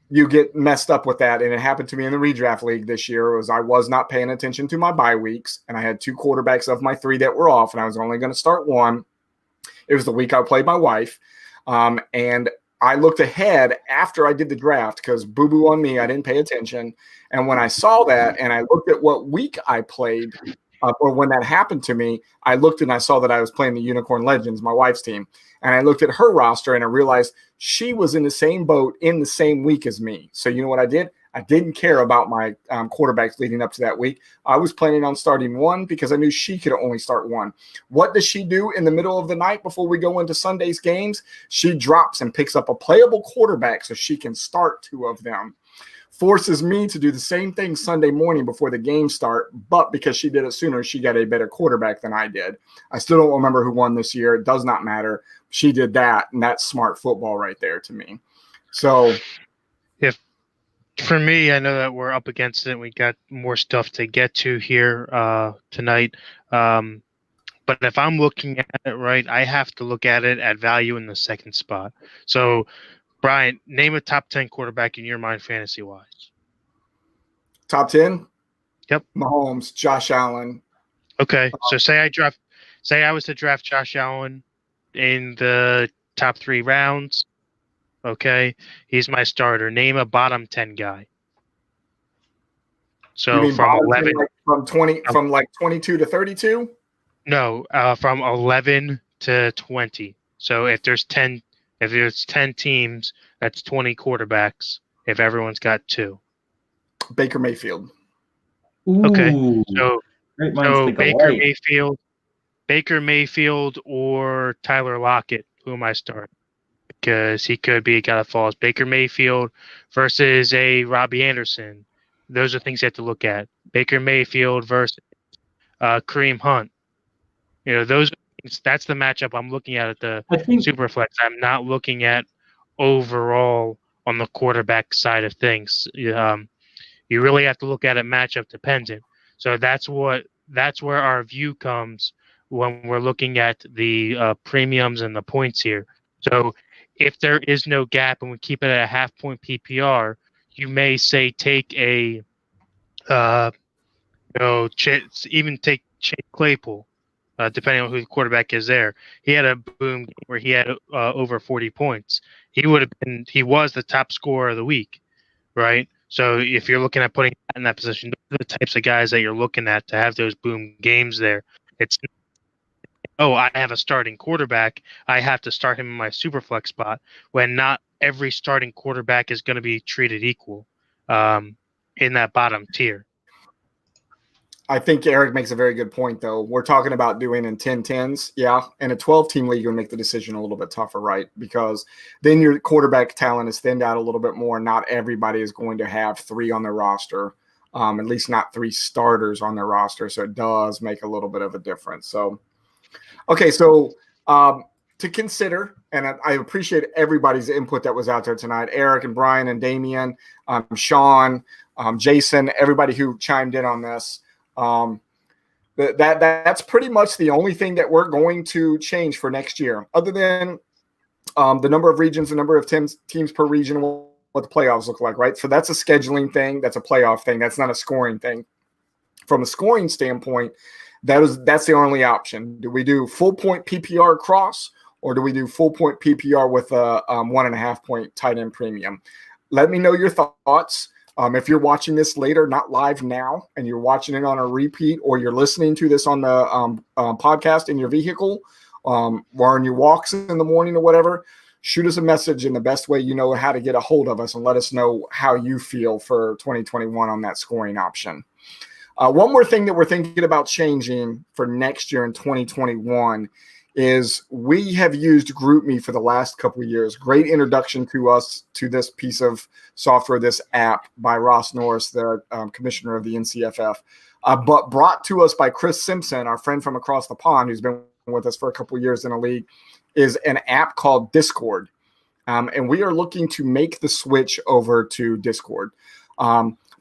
you get messed up with that, and it happened to me in the redraft league this year, was I was not paying attention to my bye weeks, and I had 2 quarterbacks of my 3 that were off, and I was only going to start one. It was the week I played my wife, and I looked ahead after I did the draft because boo-boo on me, I didn't pay attention. And when I saw that and I looked at what week I played, or when that happened to me, I looked and I saw that I was playing the Unicorn Legends, my wife's team. And I looked at her roster and I realized she was in the same boat in the same week as me. So you know what I did? I didn't care about my quarterbacks leading up to that week. I was planning on starting one because I knew she could only start one. What does she do in the middle of the night before we go into Sunday's games? She drops and picks up a playable quarterback so she can start 2 of them. Forces me to do the same thing Sunday morning before the game start, but because she did it sooner, she got a better quarterback than I did. I still don't remember who won this year. It does not matter. She did that, and that's smart football right there to me. So if for me, I know that we're up against it. We got more stuff to get to here tonight. But if I'm looking at it right, I have to look at it at value in the second spot. So Brian, name a top 10 quarterback in your mind fantasy-wise. Top 10? Yep. Mahomes, Josh Allen. Okay, so say I was to draft Josh Allen in the top 3 rounds. Okay, he's my starter. Name a bottom 10 guy. So from 11, from 22 to 32. No, from 11 to 20. So if there's 10 teams, that's 20 quarterbacks. If everyone's got 2. Baker Mayfield. Ooh, okay, so Baker Mayfield or Tyler Lockett. Who am I starting? Because he could be a guy that falls. Baker Mayfield versus a Robbie Anderson. Those are things you have to look at. Baker Mayfield versus Kareem Hunt. You know, those. That's the matchup I'm looking at the Superflex. I'm not looking at overall on the quarterback side of things. You really have to look at it matchup dependent. So that's where our view comes when we're looking at the premiums and the points here. So if there is no gap and we keep it at a half-point PPR, you may say take a even take Chase Claypool. Depending on who the quarterback is there. He had a boom where he had over 40 points. He was the top scorer of the week, right? So if you're looking at putting that in that position, those are the types of guys that you're looking at to have those boom games there. It's, I have a starting quarterback. I have to start him in my super flex spot when not every starting quarterback is going to be treated equal in that bottom tier. I think Eric makes a very good point, though. We're talking about doing in 10-10s. Yeah. In a 12-team league, you'll make the decision a little bit tougher, right? Because then your quarterback talent is thinned out a little bit more. Not everybody is going to have 3 on their roster, at least not 3 starters on their roster. So it does make a little bit of a difference. So, okay. So to consider, and I appreciate everybody's input that was out there tonight. Eric and Brian and Damian, Sean, Jason, everybody who chimed in on this. That's pretty much the only thing that we're going to change for next year, other than the number of regions, the number of teams per region, what the playoffs look like, right? So that's a scheduling thing. That's a playoff thing. That's not a scoring thing. From a scoring standpoint, that's the only option. Do we do full point PPR cross, or do we do full point PPR with a 1.5 point tight end premium? Let me know your thoughts. If you're watching this later, not live now, and you're watching it on a repeat, or you're listening to this on the podcast in your vehicle, or on your walks in the morning or whatever, shoot us a message in the best way you know how to get a hold of us, and let us know how you feel for 2021 on that scoring option. One more thing that we're thinking about changing for next year in 2021 is we have used GroupMe for the last couple of years. Great introduction to us to this piece of software, this app by Ross Norris, the commissioner of the NCFF, but brought to us by Chris Simpson, our friend from across the pond, who's been with us for a couple of years in the league, is an app called Discord. And we are looking to make the switch over to Discord.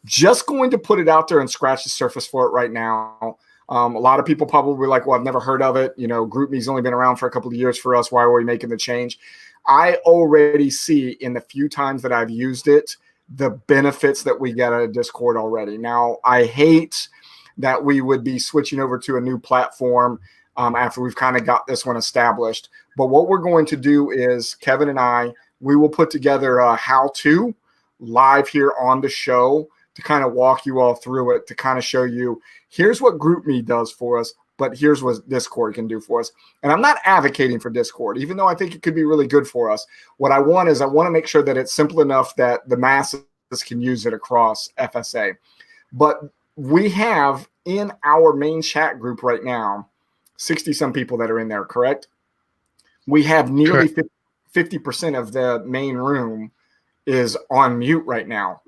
Just going to put it out there and scratch the surface for it right now. A lot of people probably like, well, I've never heard of it. GroupMe's only been around for a couple of years for us. Why are we making the change? I already see in the few times that I've used it, the benefits that we get out of Discord already. Now, I hate that we would be switching over to a new platform after we've kind of got this one established. But what we're going to do is Kevin and I, we will put together a how-to live here on the show to kind of walk you all through it, to kind of show you, here's what GroupMe does for us, but here's what Discord can do for us. And I'm not advocating for Discord, even though I think it could be really good for us. What I want is I want to make sure that it's simple enough that the masses can use it across FSA. But we have in our main chat group right now, 60-some people that are in there, correct? We have nearly 50% of the main room is on mute right now.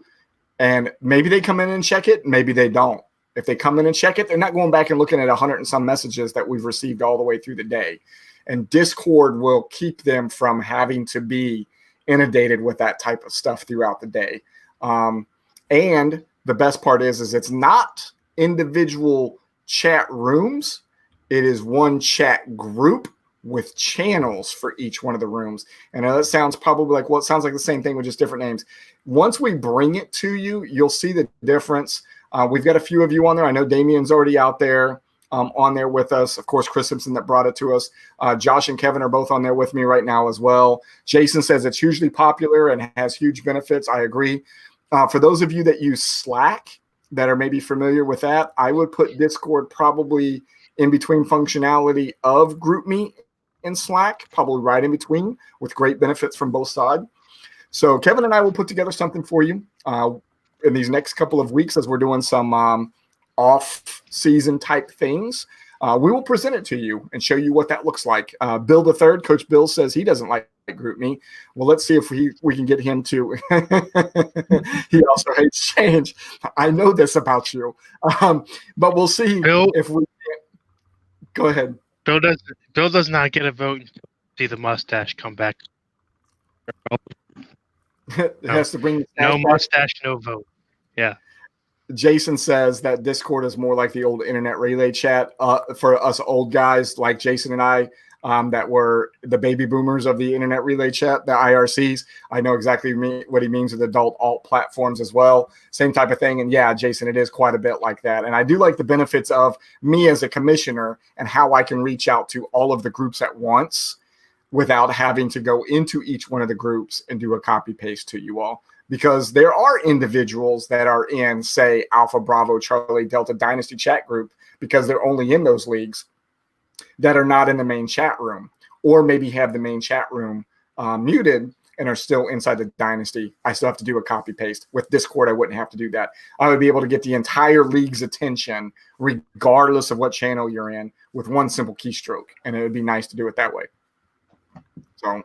And maybe they come in and check it, maybe they don't. If they come in and check it, they're not going back and looking at 100 and some messages that we've received all the way through the day. And Discord will keep them from having to be inundated with that type of stuff throughout the day. And the best part is it's not individual chat rooms. It is one chat group with channels for each one of the rooms. And that sounds probably like, well, it sounds like the same thing with just different names. Once we bring it to you, you'll see the difference. We've got a few of you on there. I know Damien's already out there on there with us. Of course, Chris Simpson that brought it to us. Josh and Kevin are both on there with me right now as well. Jason says it's hugely popular and has huge benefits. I agree. For those of you that use Slack that are maybe familiar with that, I would put Discord probably in between functionality of GroupMe and Slack, probably right in between, with great benefits from both sides. So Kevin and I will put together something for you in these next couple of weeks as we're doing some off-season type things. We will present it to you and show you what that looks like. Bill the Third, Coach Bill, says he doesn't like GroupMe. Well, let's see if we can get him to. He also hates change. I know this about you, but we'll see if we. Go ahead. Bill does not get a vote until see the mustache come back. It has to bring no mustache, no vote. Yeah. Jason says that Discord is more like the old internet relay chat for us old guys like Jason and I that were the baby boomers of the internet relay chat, the IRCs. I know exactly what he means with adult alt platforms as well. Same type of thing. And yeah, Jason, it is quite a bit like that. And I do like the benefits of me as a commissioner and how I can reach out to all of the groups at once without having to go into each one of the groups and do a copy paste to you all. Because there are individuals that are in, say, Alpha, Bravo, Charlie, Delta Dynasty chat group, because they're only in those leagues, that are not in the main chat room, or maybe have the main chat room muted and are still inside the Dynasty. I still have to do a copy paste. With Discord, I wouldn't have to do that. I would be able to get the entire league's attention, regardless of what channel you're in, with one simple keystroke. And it would be nice to do it that way. So,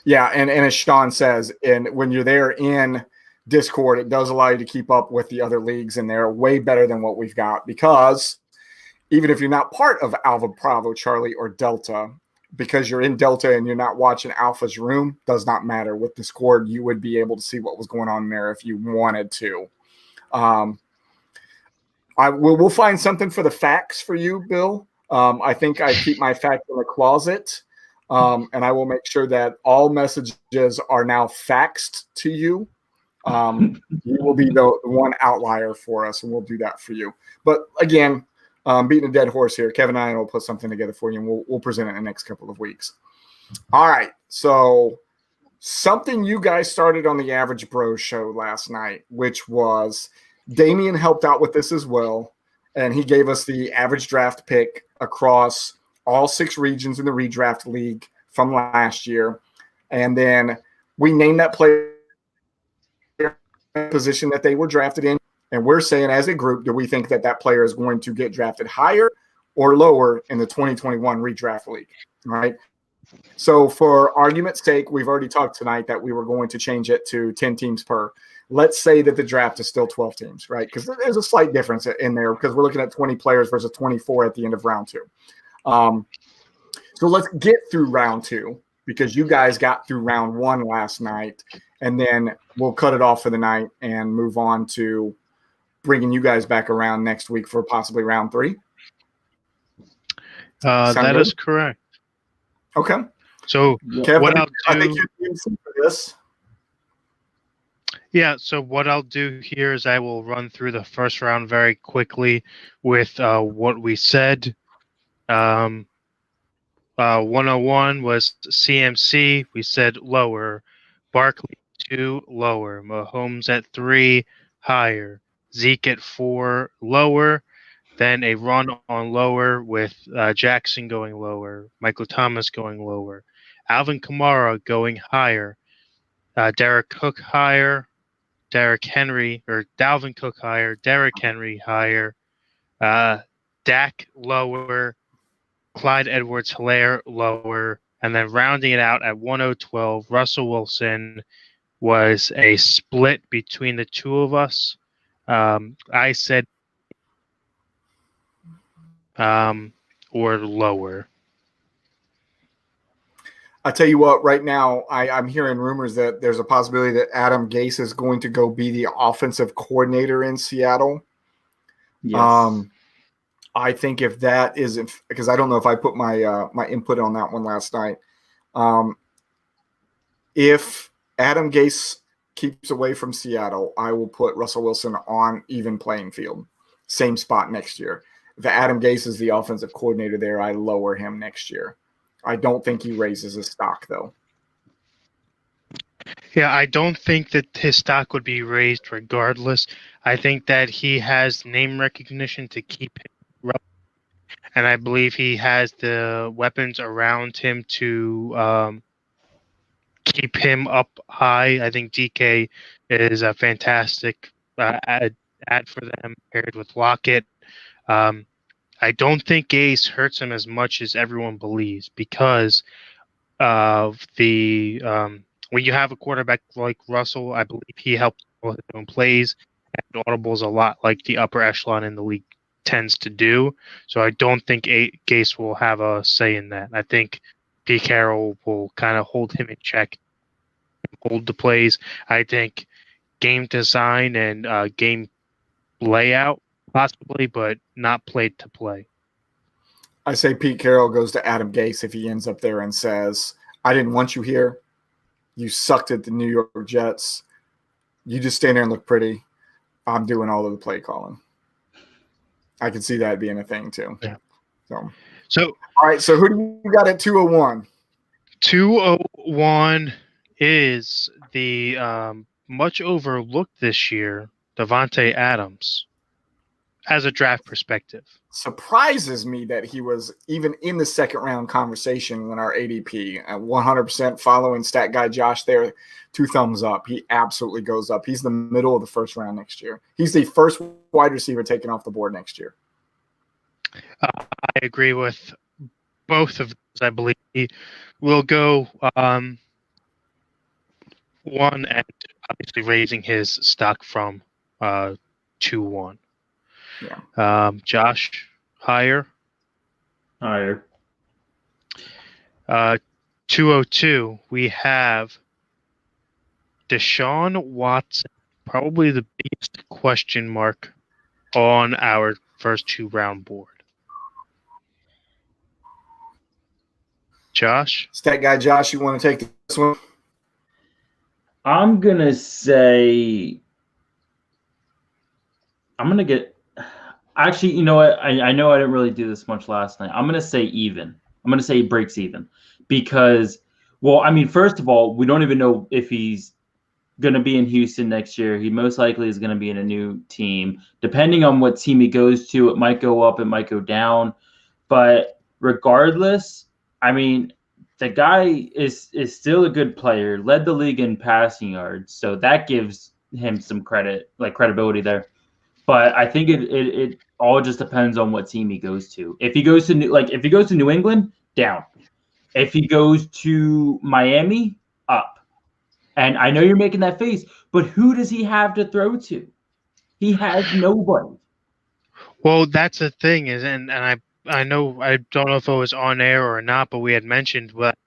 yeah, and as Sean says, and when you're there in Discord, it does allow you to keep up with the other leagues, and they're way better than what we've got, because even if you're not part of Alpha, Bravo, Charlie, or Delta, because you're in Delta and you're not watching Alpha's room, does not matter. With Discord, you would be able to see what was going on there if you wanted to. We'll find something for the facts for you, Bill. I think I keep my facts in the closet. And I will make sure that all messages are now faxed to you. You will be the one outlier for us, and we'll do that for you. But again, beating a dead horse here. Kevin and I will put something together for you, and we'll present it in the next couple of weeks. All right. So something you guys started on the Average Bros show last night, which was Damian helped out with this as well, and he gave us the average draft pick across all 6 regions in the Redraft League from last year. And then we named that player position that they were drafted in. And we're saying as a group, do we think that that player is going to get drafted higher or lower in the 2021 Redraft League? All right. So for argument's sake, we've already talked tonight that we were going to change it to 10 teams per. Let's say that the draft is still 12 teams, right? Because there's a slight difference in there because we're looking at 20 players versus 24 at the end of round 2. So let's get through round 2 because you guys got through round 1 last night, and then we'll cut it off for the night and move on to bringing you guys back around next week for possibly round 3. That is correct. Okay. So Kevin, what I'll do, I think you're for this. Yeah, so what I'll do here is I will run through the first round very quickly with what we said. 101 was CMC. We said lower. Barkley 2, lower. Mahomes at 3, higher. Zeke at 4, lower. Then a run on lower with Jackson going lower. Michael Thomas going lower. Alvin Kamara going higher. Derek Cook higher. Derrick Henry, or Dalvin Cook higher. Derrick Henry higher. Dak lower. Clyde Edwards-Helaire lower, and then rounding it out at 1012, Russell Wilson was a split between the two of us. I said or lower. I tell you what, right now I'm hearing rumors that there's a possibility that Adam Gase is going to go be the offensive coordinator in Seattle. Yes. I think if that isn't, because I don't know if I put my my input on that one last night. If Adam Gase keeps away from Seattle, I will put Russell Wilson on even playing field, same spot next year. If Adam Gase is the offensive coordinator there, I lower him next year. I don't think he raises his stock though. Yeah, I don't think that his stock would be raised regardless. I think that he has name recognition to keep him relevant, and I believe he has the weapons around him to keep him up high. I think DK is a fantastic add for them paired with Lockett. I don't think Gase hurts him as much as everyone believes because of the when you have a quarterback like Russell, I believe he helps with his own plays and audibles a lot like the upper echelon in the league tends to do. So I don't think Gase will have a say in that. I think Pete Carroll will kind of hold him in check, hold the plays. I think game design and game layout possibly, but not played to play. I say Pete Carroll goes to Adam Gase if he ends up there and says, I didn't want you here. You sucked at the New York Jets. You just stand there and look pretty. I'm doing all of the play calling. I can see that being a thing too. Yeah. So all right. So who do you got at 201? 201 is the much overlooked this year, Davante Adams, as a draft perspective. Surprises me that he was even in the second round conversation when our ADP at 100% following stat guy Josh there. 2 thumbs up. He absolutely goes up. He's the middle of the first round next year. He's the first wide receiver taken off the board next year. I agree with both of those. I believe he will go one and obviously raising his stock from 2-1. Yeah. Josh, higher. Higher. 202, we have Deshaun Watson, probably the biggest question mark on our first 2-round board. Josh? Stat guy Josh, you want to take this one? I'm going to say I'm going to get Actually, you know what? I know I didn't really do this much last night. I'm gonna say even. I'm gonna say he breaks even because, well, I mean, first of all, we don't even know if he's gonna be in Houston next year. He most likely is gonna be in a new team. Depending on what team he goes to, it might go up, it might go down. But regardless, I mean, the guy is still a good player. Led the league in passing yards, so that gives him some credit, like credibility there. But I think it all just depends on what team he goes to. If he goes to if he goes to New England, down. If he goes to Miami, up. And I know you're making that face, but who does he have to throw to? He has nobody. Well, that's the thing is, I know I don't know if it was on air or not, but we had mentioned what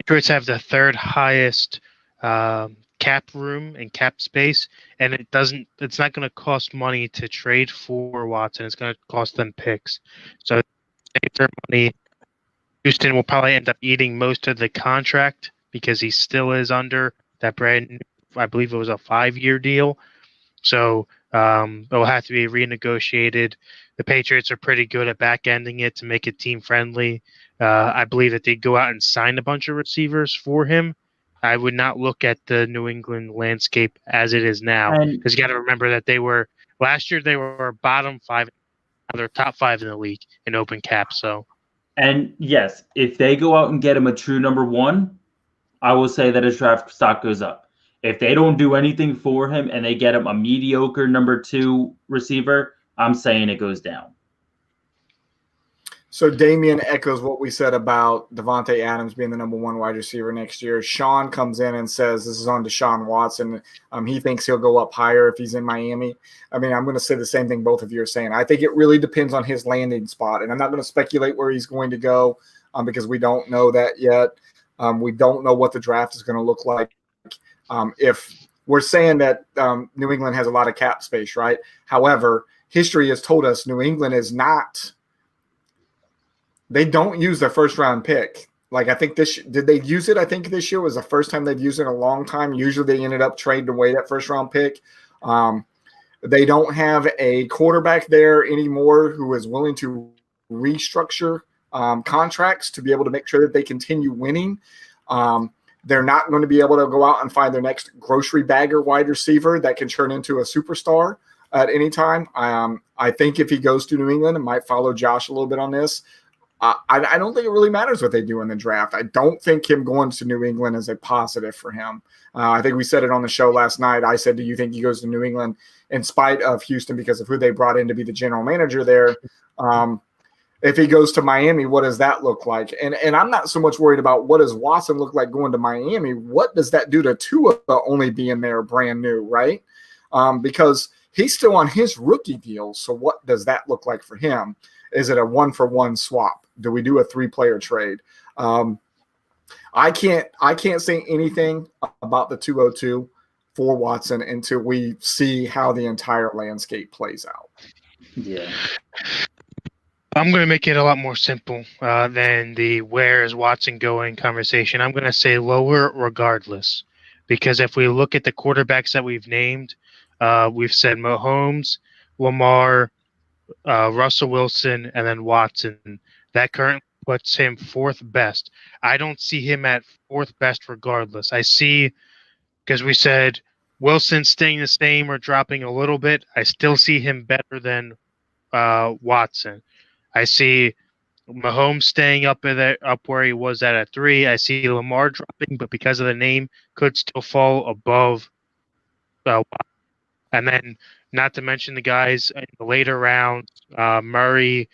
Patriots have the third highest cap room and cap space, and it's not going to cost money to trade for Watson. It's going to cost them picks. So save their money. Houston will probably end up eating most of the contract because he still is under that brand new, I believe it was a 5-year deal. So it will have to be renegotiated. The Patriots are pretty good at back ending it to make it team friendly. I believe that they go out and sign a bunch of receivers for him. I would not look at the New England landscape as it is now, And because you got to remember that last year they were bottom 5. Now they're top 5 in the league in open cap. So and yes, if they go out and get him a true number one, I will say that his draft stock goes up. If they don't do anything for him and they get him a mediocre number 2 receiver, I'm saying it goes down. So Damian echoes what we said about Devontae Adams being the number 1 wide receiver next year. Sean comes in and says this is on Deshaun Watson. He thinks he'll go up higher if he's in Miami. I mean, I'm going to say the same thing both of you are saying. I think it really depends on his landing spot, and I'm not going to speculate where he's going to go because we don't know that yet. We don't know what the draft is going to look like. If we're saying that New England has a lot of cap space, right? However, history has told us New England is not – they don't use their first round pick. Like I think did they use it? I think this year was the first time they've used it in a long time. Usually they ended up trading away that first round pick. They don't have a quarterback there anymore who is willing to restructure contracts to be able to make sure that they continue winning. They're not going to be able to go out and find their next grocery bagger wide receiver that can turn into a superstar at any time. I think if he goes to New England, I might follow Josh a little bit on this. I don't think it really matters what they do in the draft. I don't think him going to New England is a positive for him. I think we said it on the show last night. I said, do you think he goes to New England in spite of Houston because of who they brought in to be the general manager there? If he goes to Miami, what does that look like? And I'm not so much worried about what does Watson look like going to Miami. What does that do to Tua only being there brand new, right? Because he's still on his rookie deal. So what does that look like for him? Is it a 1-for-1 swap? Do we do a 3-player trade? I can't say anything about the 202 for Watson until we see how the entire landscape plays out. Yeah. I'm going to make it a lot more simple than the where is Watson going conversation. I'm going to say lower regardless, because if we look at the quarterbacks that we've named, we've said Mahomes, Lamar, Russell Wilson, and then Watson. That currently puts him 4th best. I don't see him at 4th best regardless. I see, because we said Wilson staying the same or dropping a little bit, I still see him better than Watson. I see Mahomes staying up where he was at 3. I see Lamar dropping, but because of the name, could still fall above. And then, not to mention the guys in the later rounds, Murray,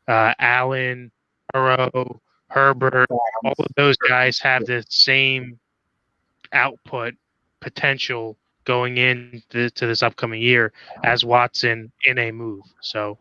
Allen, Burrow, Herbert. All of those guys have the same output potential going into this upcoming year as Watson in a move. So.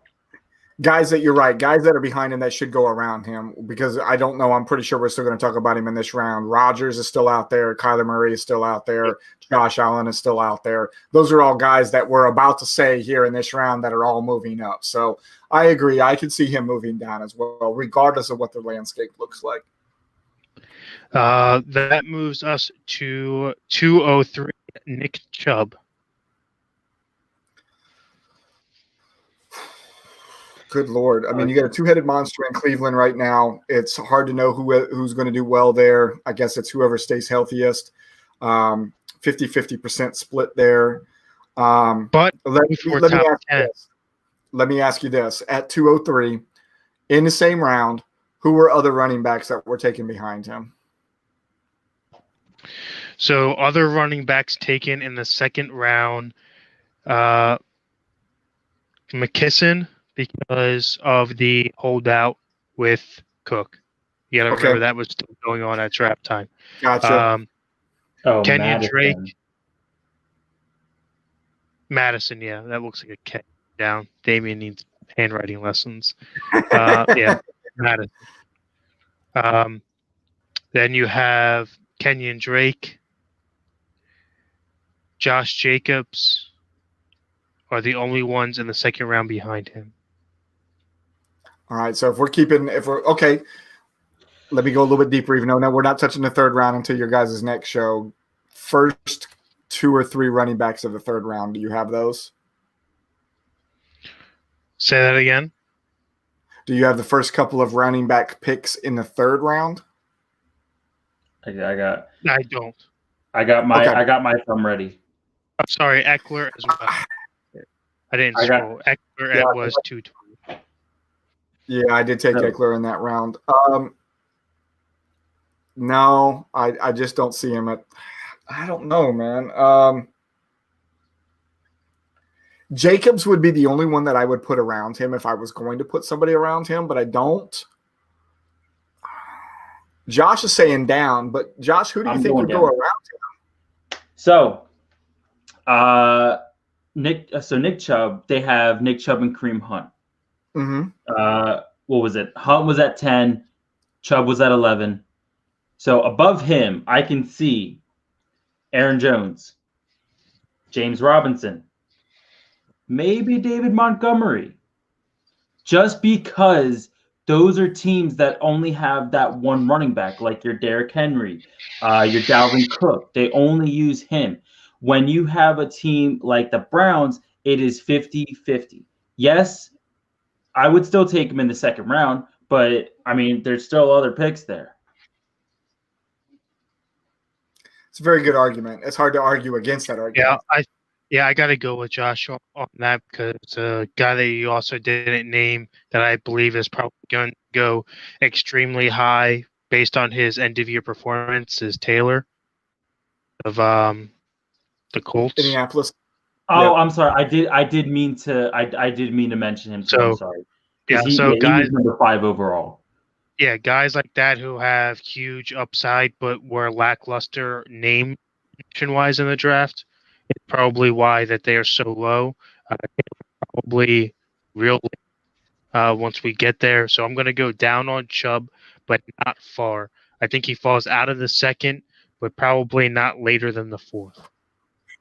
Guys that you're right, guys that are behind him that should go around him because I don't know. I'm pretty sure we're still going to talk about him in this round. Rodgers is still out there. Kyler Murray is still out there. Josh Allen is still out there. Those are all guys that we're about to say here in this round that are all moving up. So I agree. I can see him moving down as well, regardless of what the landscape looks like. That moves us to 203, Nick Chubb. Good Lord. I mean, you got a two-headed monster in Cleveland right now. It's hard to know who's going to do well there. I guess it's whoever stays healthiest. 50% split there. But Let before me top ask you 10. this. Let me ask you this. At 203, in the same round, who were other running backs that were taken behind him? So other running backs taken in the second round, McKisson, because of the holdout with Cook. You got to remember that was still going on at draft time. Gotcha. Kenyon Madison. Drake. Madison, yeah, that looks like a K down. Damien needs handwriting lessons. Yeah, Madison. Then you have Kenyon Drake, Josh Jacobs are the only ones in the second round behind him. All right, so if we're okay, let me go a little bit deeper. Even though we're not touching the third round until your guys' next show. First 2 or 3 running backs of the third round. Do you have those? Say that again. Do you have the first couple of running back picks in the third round? I don't. I got my thumb ready. I'm sorry, Eckler as well. I didn't scroll. Eckler was 220. Yeah, I did take Eckler in that round. No, I just don't see him at. I don't know, man. Jacobs would be the only one that I would put around him if I was going to put somebody around him, but I don't. Josh is saying down, but Josh, who do you think would go around him? So, Nick Chubb, they have Nick Chubb and Kareem Hunt. Mm-hmm. What was it? Hunt was at 10, Chubb was at 11. So above him, I can see Aaron Jones, James Robinson, maybe David Montgomery, just because those are teams that only have that one running back, like your Derrick Henry, your Dalvin Cook. They only use him. When you have a team like the Browns, it is 50-50. Yes, I would still take him in the second round, but, I mean, there's still other picks there. It's a very good argument. It's hard to argue against that argument. I got to go with Josh on that because a guy that you also didn't name that I believe is probably going to go extremely high based on his end of year performance is Taylor of the Colts. Indianapolis. Oh, yep. I'm sorry. I did mean to mention him. So I'm sorry. Yeah, he was number 5 overall. Yeah, guys like that who have huge upside but were lackluster name-wise in the draft. It's probably why that they are so low. Probably real once we get there. So I'm going to go down on Chubb, but not far. I think he falls out of the second, but probably not later than the fourth.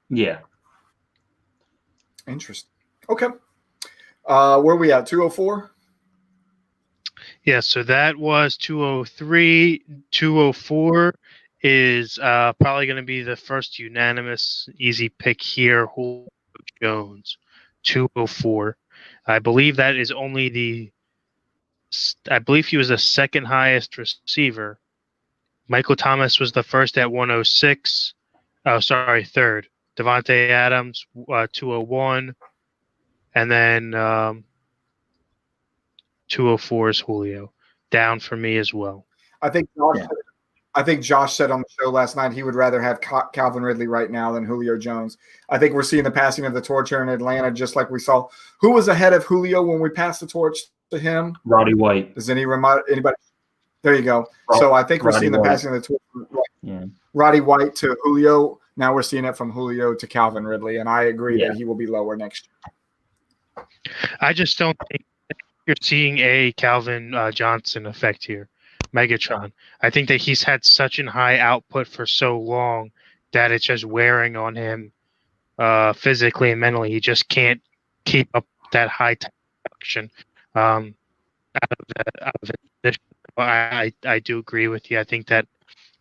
Yeah. Interesting. Okay. Where are we at? 204? Yeah, so that was 203. 204 is probably going to be the first unanimous easy pick here. Julio Jones, 204. I believe that is only I believe he was the second highest receiver. Michael Thomas was the first at 106. Oh, sorry, third. Devontae Adams, 201. And then 204 is Julio. Down for me as well. I think Josh said on the show last night he would rather have Calvin Ridley right now than Julio Jones. I think we're seeing the passing of the torch here in Atlanta, just like we saw. Who was ahead of Julio when we passed the torch to him? Roddy White. Does anybody? There you go. So I think we're seeing the passing of the torch. Yeah. Roddy White to Julio. Now we're seeing it from Julio to Calvin Ridley, and I agree that he will be lower next year. I just don't think you're seeing a Calvin Johnson effect here. Megatron. I think that he's had such a high output for so long that it's just wearing on him physically and mentally. He just can't keep up that high production out of it. I do agree with you. I think that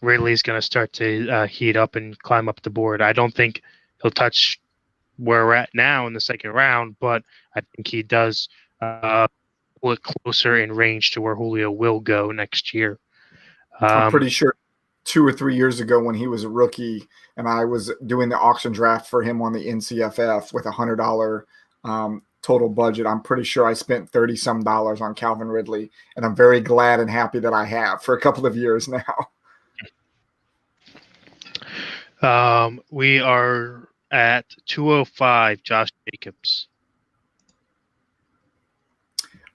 Ridley's going to start to heat up and climb up the board. I don't think he'll touch where we're at now in the second round, but I think he does pull it closer in range to where Julio will go next year. I'm pretty sure 2 or 3 years ago when he was a rookie and I was doing the auction draft for him on the NCFF with $100 total budget, I'm pretty sure I spent $30-some on Calvin Ridley, and I'm very glad and happy that I have for a couple of years now. We are at 205, Josh Jacobs.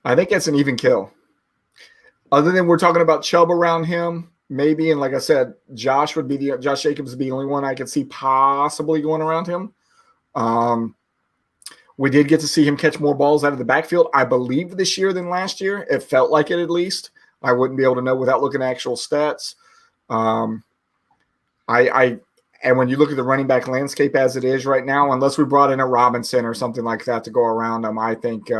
I think that's an even kill. Other than we're talking about Chubb around him, maybe, and like I said, Josh Jacobs would be the only one I could see possibly going around him. We did get to see him catch more balls out of the backfield, I believe, this year than last year. It felt like it, at least. I wouldn't be able to know without looking at actual stats. And when you look at the running back landscape as it is right now, unless we brought in a Robinson or something like that to go around him, I think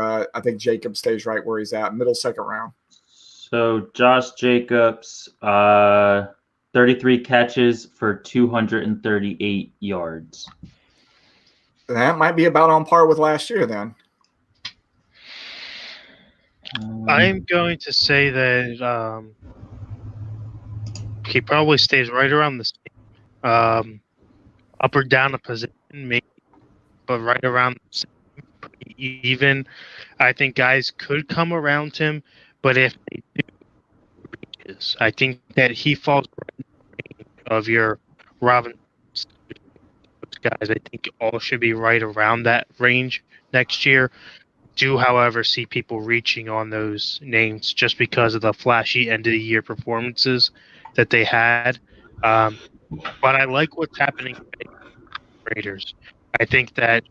Jacob stays right where he's at, middle second round. So Josh Jacobs, 33 catches for 238 yards. That might be about on par with last year then. I'm going to say that he probably stays right around the same. Up or down a position, maybe, but right around the same, pretty even. I think guys could come around him, but if they do, I think that he falls right in the range of your Robin guys. I think all should be right around that range next year. Do, however, see people reaching on those names just because of the flashy end of the year performances that they had. But I like what's happening with the Raiders. I think that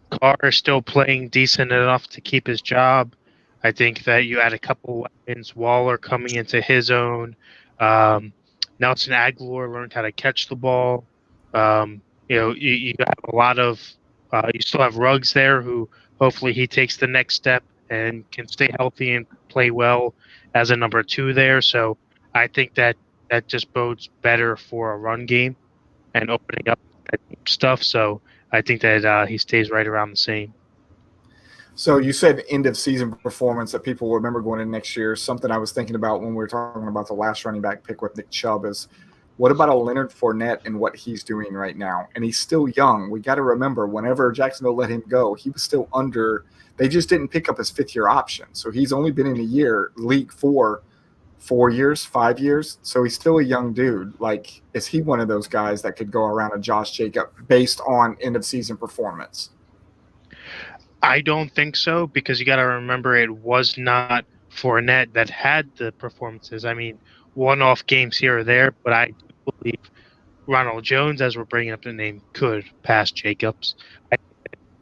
Carr is still playing decent enough to keep his job. I think that you had a couple weapons. Waller coming into his own. Nelson Aguilar learned how to catch the ball. You have a lot of you still have Ruggs there, who hopefully he takes the next step and can stay healthy and play well as a number 2 there. So I think that just bodes better for a run game and opening up that stuff. So I think that he stays right around the same. So you said end of season performance that people will remember going in next year. Something I was thinking about when we were talking about the last running back pick with Nick Chubb is, what about a Leonard Fournette and what he's doing right now? And he's still young. We got to remember, whenever Jacksonville let him go, he was still under. They just didn't pick up his 5th-year option. So he's only been in the league for 4 years, 5 years. So he's still a young dude. Like, is he one of those guys that could go around a Josh Jacobs based on end of season performance? I don't think so, because you got to remember it was not Fournette that had the performances. I mean, one-off games here or there, but I do believe Ronald Jones, as we're bringing up the name, could pass Jacobs. I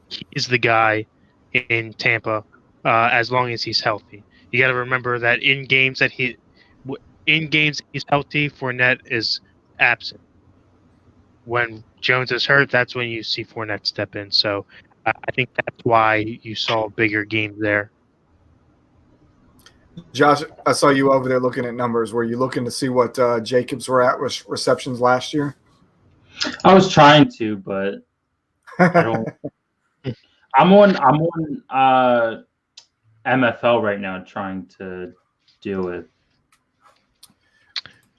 think he's the guy in Tampa as long as he's healthy. You got to remember that in games he's healthy, Fournette is absent. When Jones is hurt, that's when you see Fournette step in. So I think that's why you saw bigger games there. Josh, I saw you over there looking at numbers. Were you looking to see what Jacobs were at with receptions last year? I was trying to, but I don't. I'm on MFL right now, trying to do it.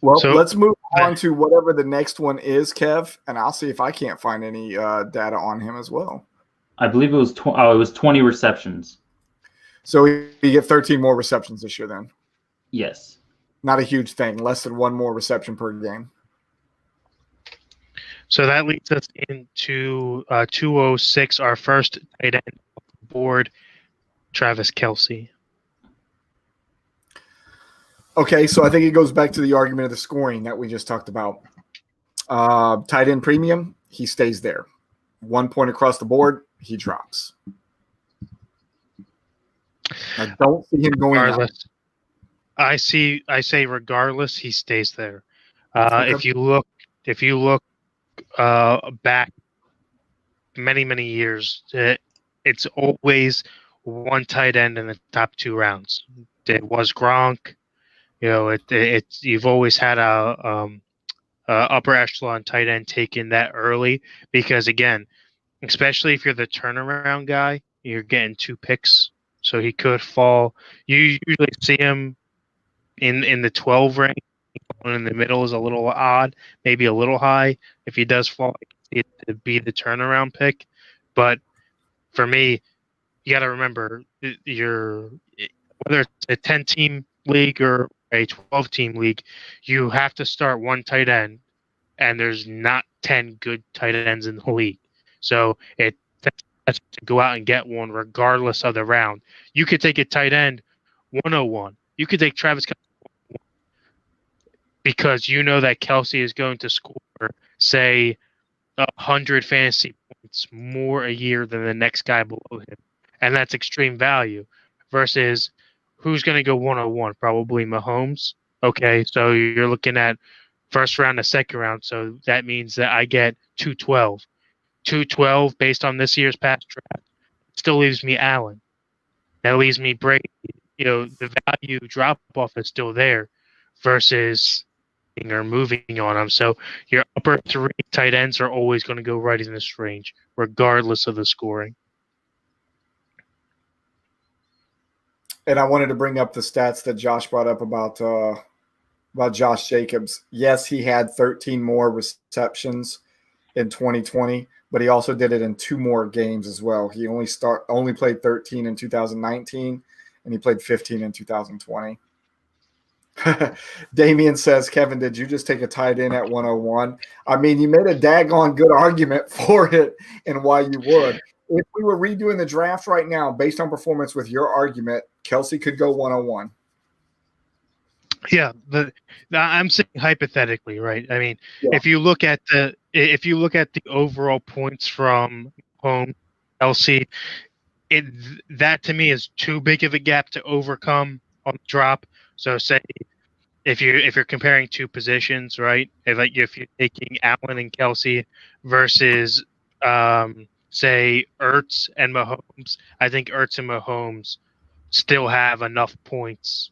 Well, let's move on to whatever the next one is, Kev, and I'll see if I can't find any data on him as well. I believe it was it was 20 receptions. So you get 13 more receptions this year then? Yes. Not a huge thing. Less than 1 more reception per game. So that leads us into 206, our first tight end board, Travis Kelce. Okay, so I think it goes back to the argument of the scoring that we just talked about. Tight end premium, he stays there. 1 point across the board, he drops. I don't see him going up. I say regardless, he stays there. Okay. If you look back many years, it's always one tight end in the top 2 rounds. It was Gronk. You've always had a upper echelon tight end taken that early because, again, especially if you're the turnaround guy, you're getting 2 picks. so he could fall. You usually see him in the 12 range. One in the middle is a little odd, maybe a little high. If he does fall, I can see it to be the turnaround pick. But for me, you got to remember whether it's a 10-team league or a 12-team league, you have to start one tight end, and there's not 10 good tight ends in the league. So that's to go out and get one regardless of the round. You could take a tight end 101. You could take Travis Kelce because you know that Kelce is going to score, say, 100 fantasy points more a year than the next guy below him. And that's extreme value versus who's going to go 101? Probably Mahomes. Okay, so you're looking at first round to second round. So that means that I get 212. 212 based on this year's past draft still leaves me Allen. That leaves me Brady. The value drop off is still there versus or moving on them. So your upper three tight ends are always going to go right in this range, regardless of the scoring. And I wanted to bring up the stats that Josh brought up about Josh Jacobs. Yes, he had 13 more receptions in 2020, but he also did it in 2 more games as well. He only played 13 in 2019, and he played 15 in 2020. Damien says, Kevin, did you just take a tight end at 101? I mean, you made a daggone good argument for it and why you would. If we were redoing the draft right now, based on performance with your argument, Kelce could go 101. Yeah, I'm saying hypothetically, right? I mean, if you look at the overall points from home, Kelce, that to me is too big of a gap to overcome on the drop. So say if you're comparing two positions, right? If you're taking Allen and Kelce versus say Ertz and Mahomes, I think Ertz and Mahomes still have enough points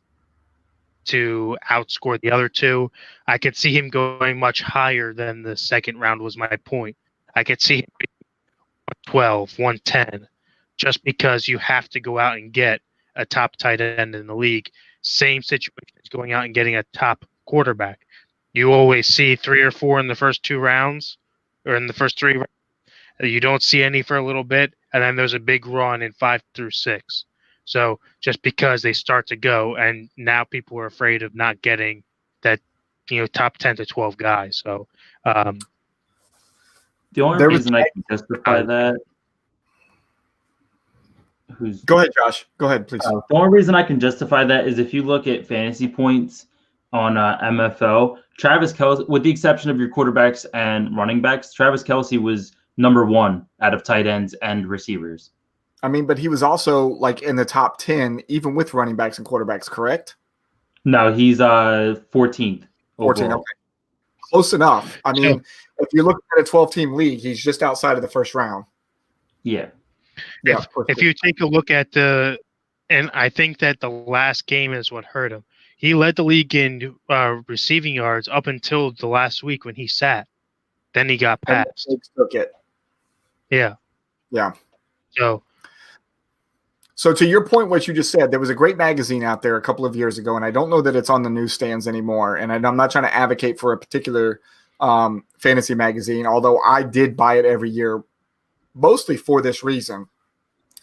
to outscore the other two. I could see him going much higher than the second round was my point. I could see him 112, 110, just because you have to go out and get a top tight end in the league. Same situation as going out and getting a top quarterback. You always see 3 or 4 in the first 2 rounds, or in the first 3 rounds. You don't see any for a little bit, and then there's a big run in 5 through 6. So just because they start to go, and now people are afraid of not getting that, top 10 to 12 guys. So the only reason I can justify that. Go ahead, Josh. Go ahead, please. The only reason I can justify that is if you look at fantasy points on MFL, Travis Kelce, with the exception of your quarterbacks and running backs, Travis Kelce was number 1 out of tight ends and receivers. I mean, but he was also like in the top 10, even with running backs and quarterbacks, correct? No, he's 14th. 14, okay. Close enough. I mean, if you look at a 12-team league, he's just outside of the first round. Yeah. Yeah. If you take a look at and I think that the last game is what hurt him. He led the league in receiving yards up until the last week when he sat. Then he got passed. And took it. Yeah. Yeah. So to your point, what you just said, there was a great magazine out there a couple of years ago, and I don't know that it's on the newsstands anymore. And I'm not trying to advocate for a particular fantasy magazine, although I did buy it every year, mostly for this reason.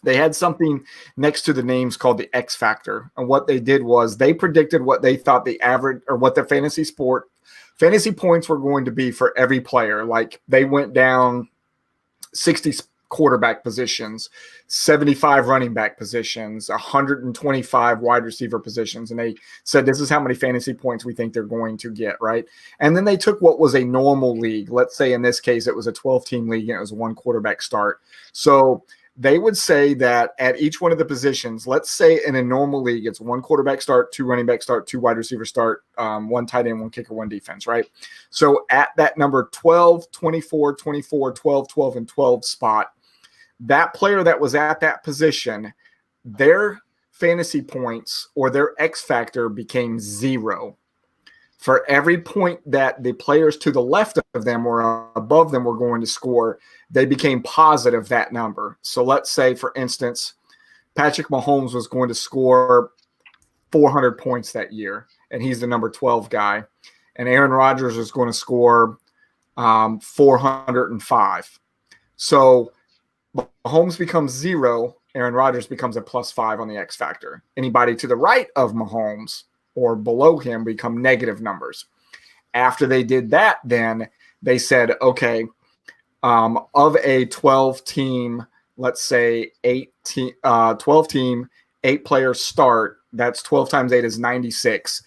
They had something next to the names called the X Factor. And what they did was they predicted what they thought the average or what the fantasy points were going to be for every player. Like they went down 60 quarterback positions, 75 running back positions, 125 wide receiver positions. And they said, this is how many fantasy points we think they're going to get, right? And then they took what was a normal league. Let's say in this case, it was a 12-team league and it was a 1 quarterback start. So they would say that at each one of the positions, let's say in a normal league, it's 1 quarterback start, 2 running back start, 2 wide receiver start, 1 tight end, 1 kicker, 1 defense, right? So at that number 12, 24, 24, 12, 12, and 12 spot, that player that was at that position, their fantasy points or their X factor became 0. For every point that the players to the left of them or above them were going to score, they became positive that number. So let's say, for instance, Patrick Mahomes was going to score 400 points that year, and he's the number 12 guy. And Aaron Rodgers is going to score 405. So Mahomes becomes 0. Aaron Rodgers becomes a +5 on the X factor. Anybody to the right of Mahomes or below him become negative numbers. After they did that, then they said, okay, of a 12-team, let's say 12-team, 8-player start, that's 12 times 8 is 96.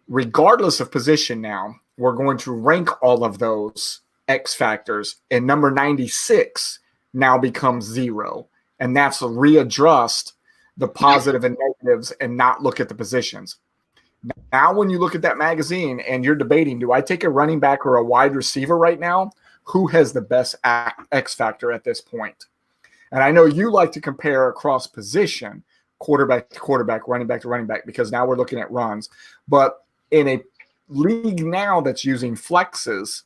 Regardless of position now, we're going to rank all of those X factors, and number 96 now becomes 0. And that's readjust the positive and negatives and not look at the positions. Now, when you look at that magazine and you're debating, do I take a running back or a wide receiver right now? Who has the best X factor at this point? And I know you like to compare across position, quarterback to quarterback, running back to running back, because now we're looking at runs. But in a league now that's using flexes,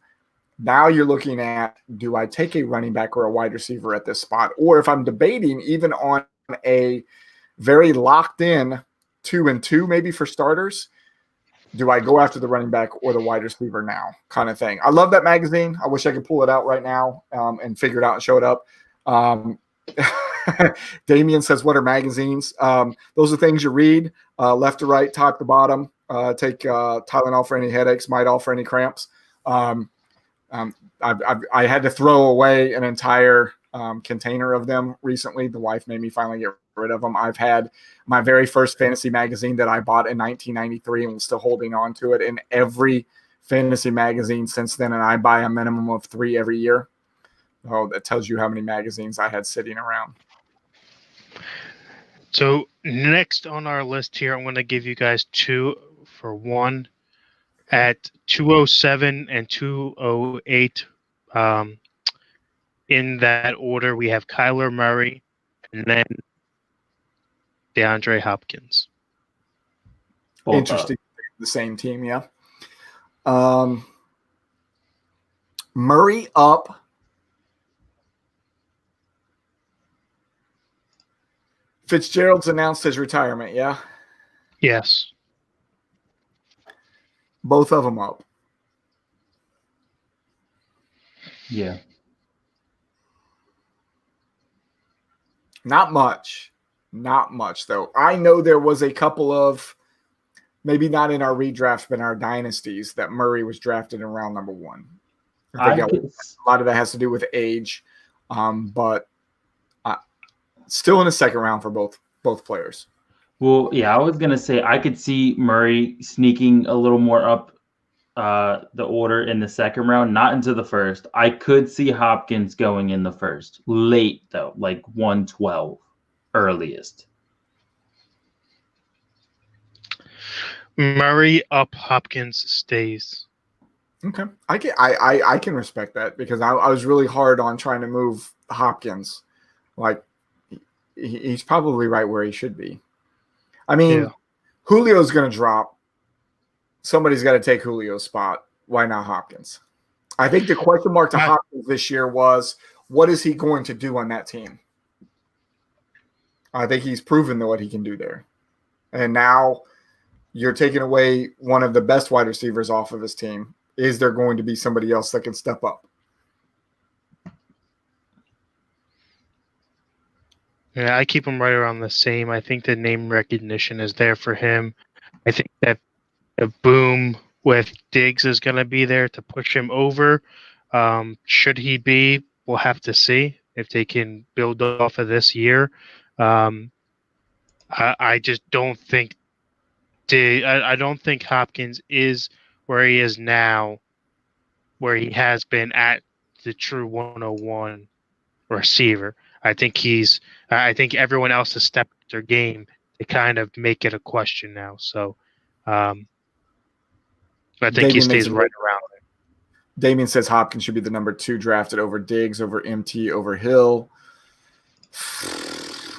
now you're looking at, do I take a running back or a wide receiver at this spot? Or if I'm debating even on a very locked in 2-2 maybe for starters, do I go after the running back or the wide receiver now, kind of thing. I love that magazine. I wish I could pull it out right now and figure it out and show it up. Damien says, what are magazines? Those are things you read left to right, top to bottom. Take Tylenol for any headaches, Midol for any cramps. I had to throw away an entire container of them recently. The wife made me finally get rid of them. I've had my very first fantasy magazine that I bought in 1993 and was still holding on to it, in every fantasy magazine since then, and I buy a minimum of 3 every year. Oh, that tells you how many magazines I had sitting around. So next on our list here, I'm going to give you guys 2 for 1. At 207 and 208, in that order, we have Kyler Murray and then DeAndre Hopkins. Interesting. The same team, yeah. Murray up. Fitzgerald's announced his retirement, yeah? Yes. Both of them up. Yeah. Not much. Not much, though. I know there was a couple of, maybe not in our redraft, but in our dynasties, that Murray was drafted in round number 1. I think a lot of that has to do with age, but still in the second round for both players. Well, yeah, I was going to say I could see Murray sneaking a little more up the order in the second round, not into the first. I could see Hopkins going in the first. Late, though, like 112 earliest. Murray up, Hopkins stays. Okay. I can respect that, because I was really hard on trying to move Hopkins. Like, he's probably right where he should be. I mean, yeah. Julio's going to drop. Somebody's got to take Julio's spot. Why not Hopkins? I think the question mark to Hopkins this year was, what is he going to do on that team? I think he's proven what he can do there. And now you're taking away one of the best wide receivers off of his team. Is there going to be somebody else that can step up? Yeah, I keep him right around the same. I think the name recognition is there for him. I think that a boom with Diggs is going to be there to push him over. Should he be, we'll have to see if they can build off of this year. I just don't think I don't think Hopkins is where he is now, where he has been at the true 101 receiver. I think everyone else has stepped their game to kind of make it a question now. So I think Damien he stays right around there. Damien says Hopkins should be the number 2 drafted over Diggs, over MT, over Hill.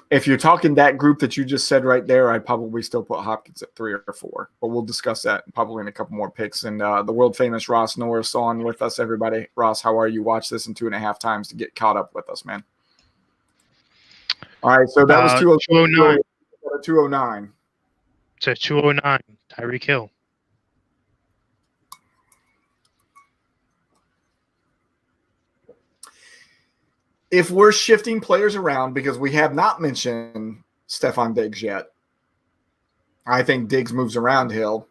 If you're talking that group that you just said right there, I'd probably still put Hopkins at 3 or 4. But we'll discuss that probably in a couple more picks. And the world-famous Ross Norris on with us, everybody. Ross, how are you? Watch this in 2.5 times to get caught up with us, man. All right, so that was 209 209. to 209. Tyreek Hill. If we're shifting players around, because we have not mentioned Stephon Diggs yet, I think Diggs moves around Hill.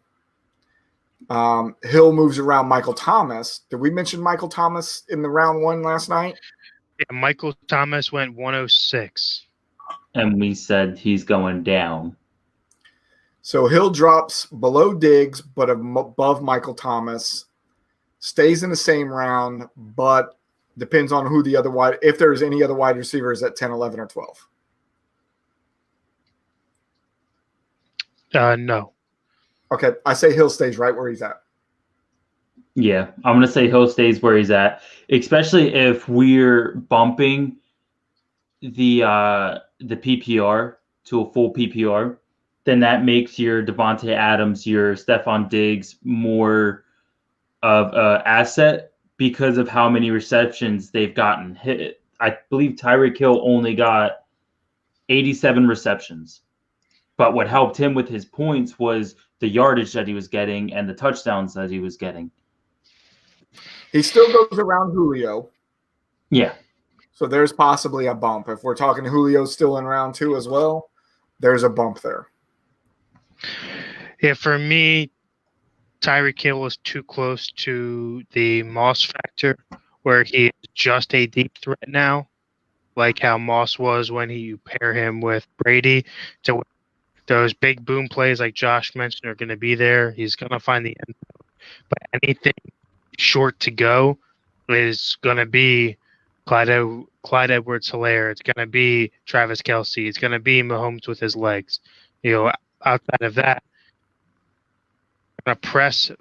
Hill moves around Michael Thomas. Did we mention Michael Thomas in the round one last night? Yeah, Michael Thomas went 106. And we said he's going down. So Hill drops below Diggs, but above Michael Thomas. Stays in the same round, but depends on who the other wide, if there's any other wide receivers at 10, 11, or 12. No. Okay, I say Hill stays right where he's at. Yeah, I'm going to say Hill stays where he's at, especially if we're bumping the PPR to a full PPR. Then that makes your Devontae Adams, your Stephon Diggs more of an asset because of how many receptions they've gotten hit. I believe Tyreek Hill only got 87 receptions. But what helped him with his points was the yardage that he was getting and the touchdowns that he was getting. He still goes around Julio. Yeah. So there's possibly a bump. If we're talking Julio still in round 2 as well, there's a bump there. Yeah, for me, Tyreek Hill was too close to the Moss factor, where he is just a deep threat now, like how Moss was when you pair him with Brady. To those big boom plays like Josh mentioned are going to be there. He's going to find the end zone. But anything short to go is going to be Clyde Edwards-Helaire. It's going to be Travis Kelce. It's going to be Mahomes with his legs. Outside of that, going to press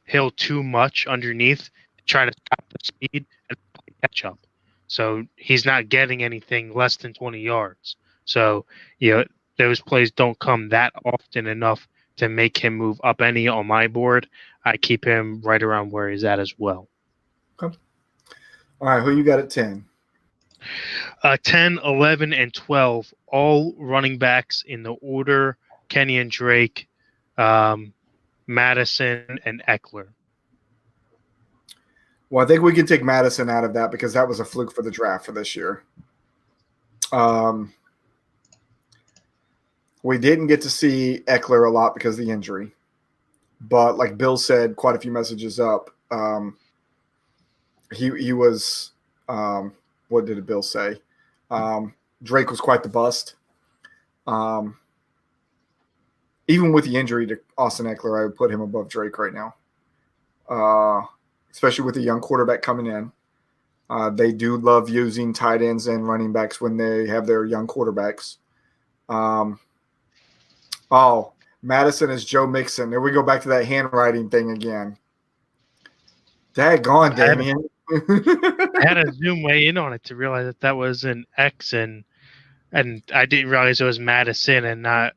Hill too much underneath to try to stop the speed and catch up. So he's not getting anything less than 20 yards. So, those plays don't come that often enough to make him move up any on my board. I keep him right around where he's at as well. Okay. All right, who you got at 10? 10, 11, and 12, all running backs in the order Kenyon Drake, Madison, and Eckler. Well, I think we can take Madison out of that because that was a fluke for the draft for this year. We didn't get to see Eckler a lot because of the injury. But like Bill said, quite a few messages up. He was what did Bill say? Drake was quite the bust. Even with the injury to Austin Eckler, I would put him above Drake right now. Especially with a young quarterback coming in. They do love using tight ends and running backs when they have their young quarterbacks. Madison is Joe Mixon. There we go back to that handwriting thing again. Daggone, Damien. I had to zoom way in on it to realize that was an X, and I didn't realize it was Madison and not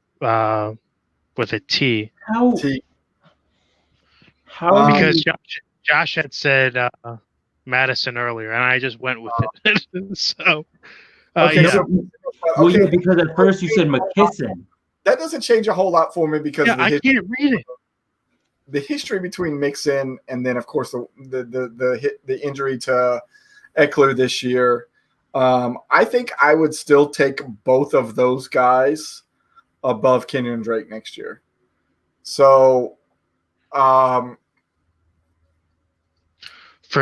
with a T. How? Because Josh had said Madison earlier, and I just went with it. So, okay, yeah. Yeah, because at first you said McKisson. That doesn't change a whole lot for me because I can't read it. The history between Mixon and then, of course, the injury to Eckler this year. I think I would still take both of those guys above Kenyon Drake next year. So, for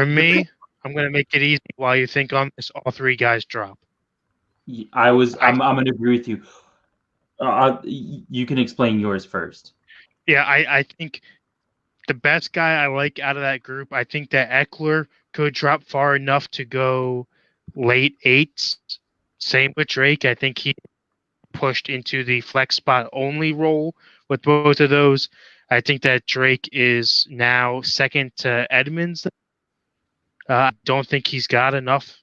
me, I'm going to make it easy while you think on this. All three guys drop. I'm going to agree with you. You can explain yours first. Yeah, I think the best guy I like out of that group, I think that Eckler could drop far enough to go late 8s. Same with Drake. I think he pushed into the flex spot only role with both of those. I think that Drake is now second to Edmonds. I don't think he's got enough.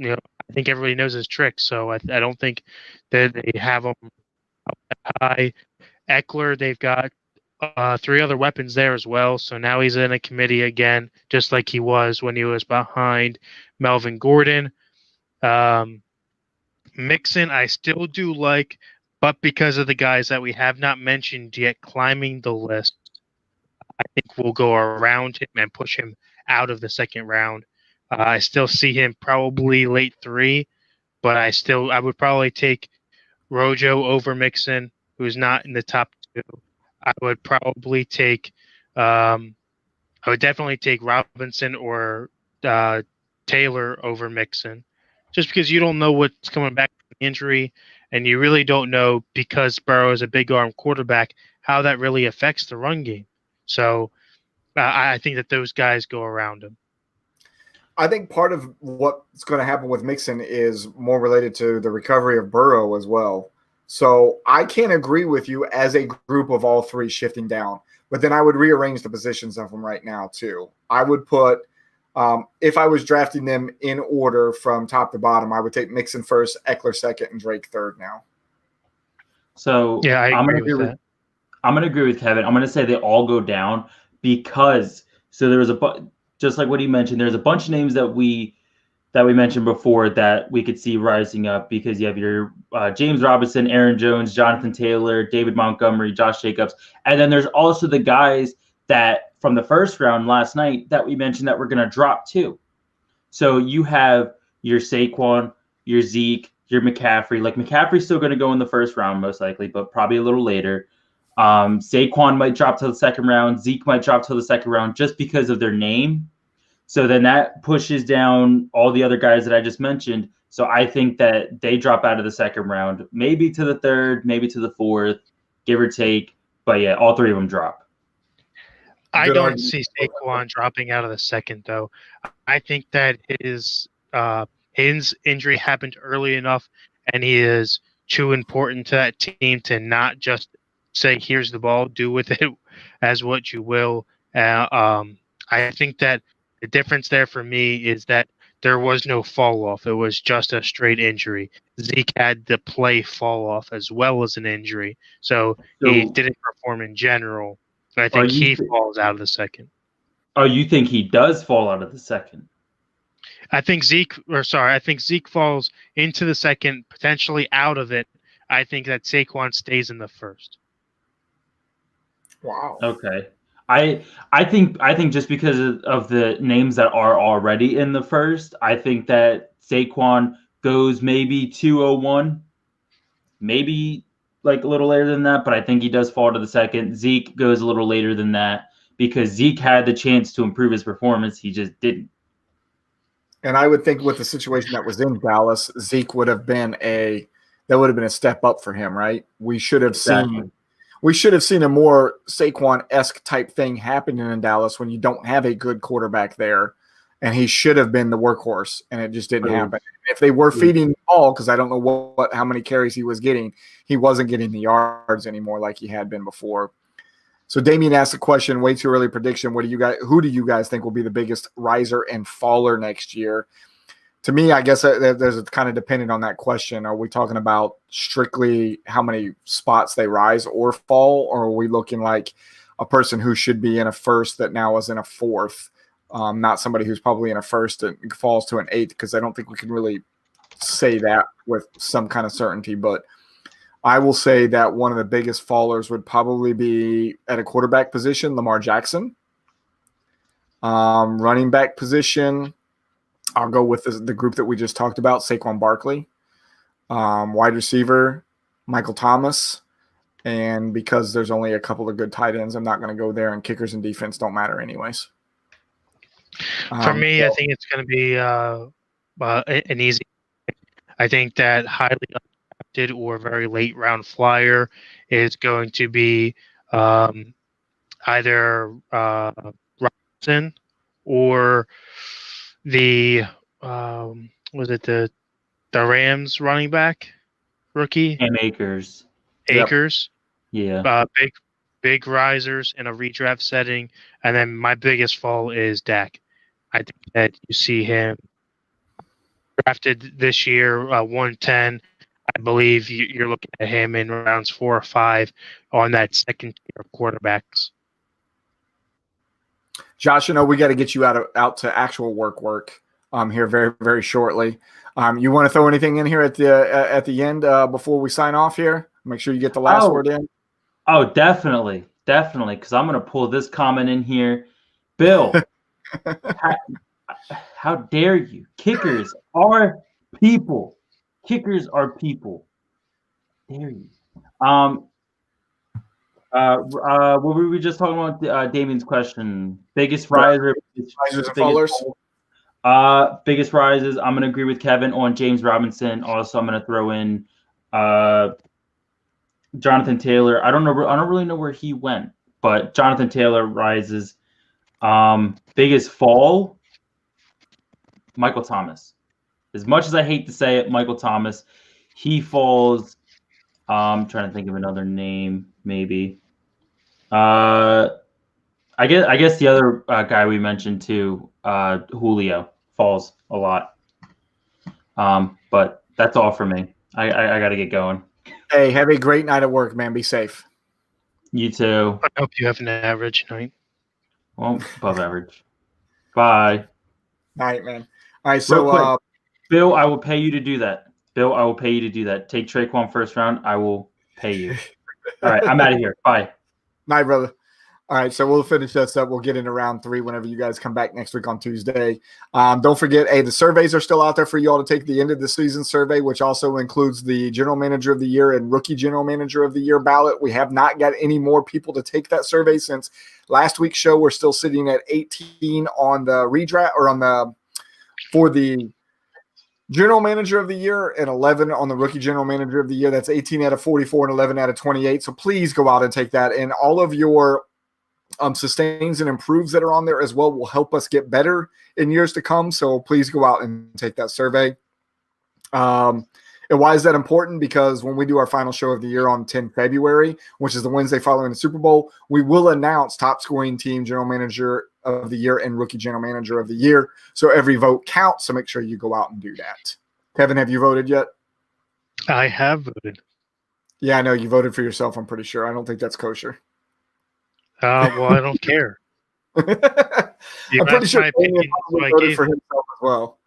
I think everybody knows his tricks, so I don't think that they have him high. Eckler, they've got 3 other weapons there as well, so now he's in a committee again, just like he was when he was behind Melvin Gordon. Mixon, I still do like, but because of the guys that we have not mentioned yet climbing the list, I think we'll go around him and push him out of the second round. I still see him probably late 3, but I would probably take Rojo over Mixon, who's not in the top 2. I would probably take, I would definitely take Robinson or uh, Taylor over Mixon, just because you don't know what's coming back from the injury, and you really don't know, because Burrow is a big arm quarterback, how that really affects the run game. So I think that those guys go around him. I think part of what's going to happen with Mixon is more related to the recovery of Burrow as well. So I can't agree with you as a group of all three shifting down, but then I would rearrange the positions of them right now too. I would put, if I was drafting them in order from top to bottom, I would take Mixon first, Eckler second, and Drake third now. So yeah, I agree with that. I'm going to agree with Kevin. I'm going to say they all go down because there was just like what he mentioned, there's a bunch of names that we mentioned before that we could see rising up, because you have your James Robinson, Aaron Jones, Jonathan Taylor, David Montgomery, Josh Jacobs. And then there's also the guys that from the first round last night that we mentioned that we're going to drop too. So you have your Saquon, your Zeke, your McCaffrey. Like McCaffrey's still going to go in the first round most likely, but probably a little later. Saquon might drop to the second round. Zeke might drop to the second round just because of their name. So then that pushes down all the other guys that I just mentioned. So I think that they drop out of the second round, maybe to the third, maybe to the fourth, give or take. But yeah, all three of them drop. I don't see Saquon dropping out of the second, though. I think that his injury happened early enough, and he is too important to that team to not just say, here's the ball, do with it as what you will. I think that the difference there for me is that there was no fall off. It was just a straight injury. Zeke had the play fall off as well as an injury. So he didn't perform in general. I think he falls out of the second. Oh, you think he does fall out of the second? I think Zeke falls into the second, potentially out of it. I think that Saquon stays in the first. Wow. Okay. I think just because of the names that are already in the first, I think that Saquon goes maybe 201, maybe like a little later than that, but I think he does fall to the second. Zeke goes a little later than that because Zeke had the chance to improve his performance. He just didn't. And I would think with the situation that was in Dallas, Zeke would have been a step up for him, right? We should have seen a more Saquon-esque type thing happening in Dallas when you don't have a good quarterback there, and he should have been the workhorse, and it just didn't happen. If they were feeding the ball, because I don't know how many carries he was getting, he wasn't getting the yards anymore like he had been before. So Damien asked a question, way too early prediction. Who do you guys think will be the biggest riser and faller next year? To me, I guess there's kind of dependent on that question. Are we talking about strictly how many spots they rise or fall, or are we looking like a person who should be in a first that now is in a fourth, not somebody who's probably in a first and falls to an eighth? Because I don't think we can really say that with some kind of certainty. But I will say that one of the biggest fallers would probably be at a quarterback position, Lamar Jackson. Running back position, I'll go with the group that we just talked about, Saquon Barkley. Wide receiver, Michael Thomas. And because there's only a couple of good tight ends, I'm not going to go there, and kickers and defense don't matter anyways. For me, I think it's going to be an easy. I think that highly undrafted or very late round flyer is going to be either Robinson or the was it the Rams running back rookie? Cam Akers. Akers. Yep. Yeah. Big risers in a redraft setting. And then my biggest fall is Dak. I think that you see him drafted this year, 110. I believe you're looking at him in rounds 4 or 5 on that second tier of quarterbacks. Josh, we got to get you out to actual work. here very, very shortly. You want to throw anything in here at the end before we sign off here? Make sure you get the last word in. Oh, definitely. Because I'm going to pull this comment in here. Bill, how dare you? Kickers are people. Dare you? What were we just talking about? Damien's question. Biggest riser. Risers and fallers. Biggest rises. I'm gonna agree with Kevin on James Robinson. Also, I'm gonna throw in Jonathan Taylor. I don't really know where he went, but Jonathan Taylor rises. Biggest fall. Michael Thomas. As much as I hate to say it, Michael Thomas, he falls. I'm trying to think of another name, maybe. I guess the other guy we mentioned too, Julio, falls a lot. But that's all for me. I got to get going. Hey, have a great night at work, man. Be safe. You too. I hope you have an average night. Well, above average. Bye. Night, man. All right, so Bill, I will pay you to do that. Take Traquan first round. I will pay you. All right, I'm out of here. Bye. Night, brother. All right, so we'll finish this up. We'll get into round 3 whenever you guys come back next week on Tuesday. Don't forget, the surveys are still out there for you all to take the end of the season survey, which also includes the General Manager of the Year and Rookie General Manager of the Year ballot. We have not got any more people to take that survey since last week's show. We're still sitting at 18 on the redraft or for the General Manager of the Year and 11 on the Rookie General Manager of the Year. That's 18 out of 44 and 11 out of 28. So please go out and take that. And all of your sustains and improves that are on there as well will help us get better in years to come. So please go out and take that survey. And why is that important? Because when we do our final show of the year on 10 February, which is the Wednesday following the Super Bowl, we will announce top scoring team, General Manager of the Year, and Rookie General Manager of the Year. So every vote counts. So make sure you go out and do that. Kevin, have you voted yet? I have voted. Yeah, I know you voted for yourself. I'm pretty sure. I don't think that's kosher. Well, I don't care. I'm pretty sure Damien probably voted for himself as well.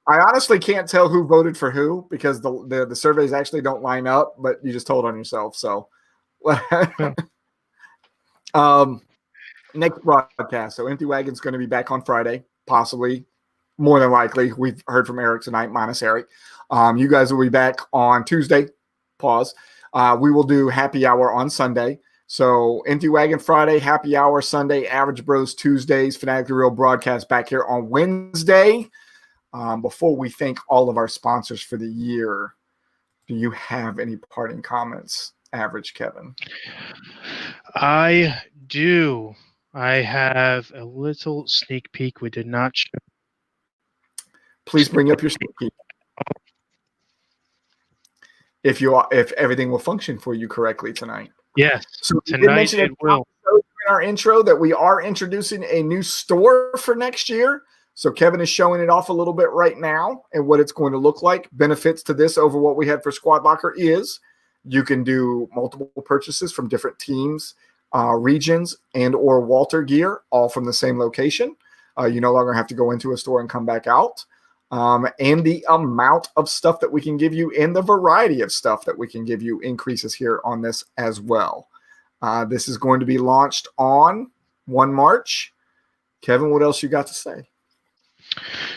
I honestly can't tell who voted for who because the surveys actually don't line up, but you just told on yourself. So next broadcast. So Empty Wagon's going to be back on Friday, possibly, more than likely. We've heard from Eric tonight, minus Eric. You guys will be back on Tuesday. Pause. We will do happy hour on Sunday. So Empty Wagon Friday, happy hour Sunday, Average Bros Tuesdays, Fanatically Real broadcast back here on Wednesday. Before we thank all of our sponsors for the year, do you have any parting comments, Average Kevin? I do. I have a little sneak peek we did not show. Please bring up your sneak peek. If everything will function for you correctly tonight. Yes, so tonight it will. In our intro that we are introducing a new store for next year. So Kevin is showing it off a little bit right now and what it's going to look like. Benefits to this over what we had for Squad Locker is you can do multiple purchases from different teams, regions, and or Walter gear, all from the same location. You no longer have to go into a store and come back out. And the amount of stuff that we can give you and the variety of stuff that we can give you increases here on this as well. This is going to be launched on 1 March. Kevin, what else you got to say?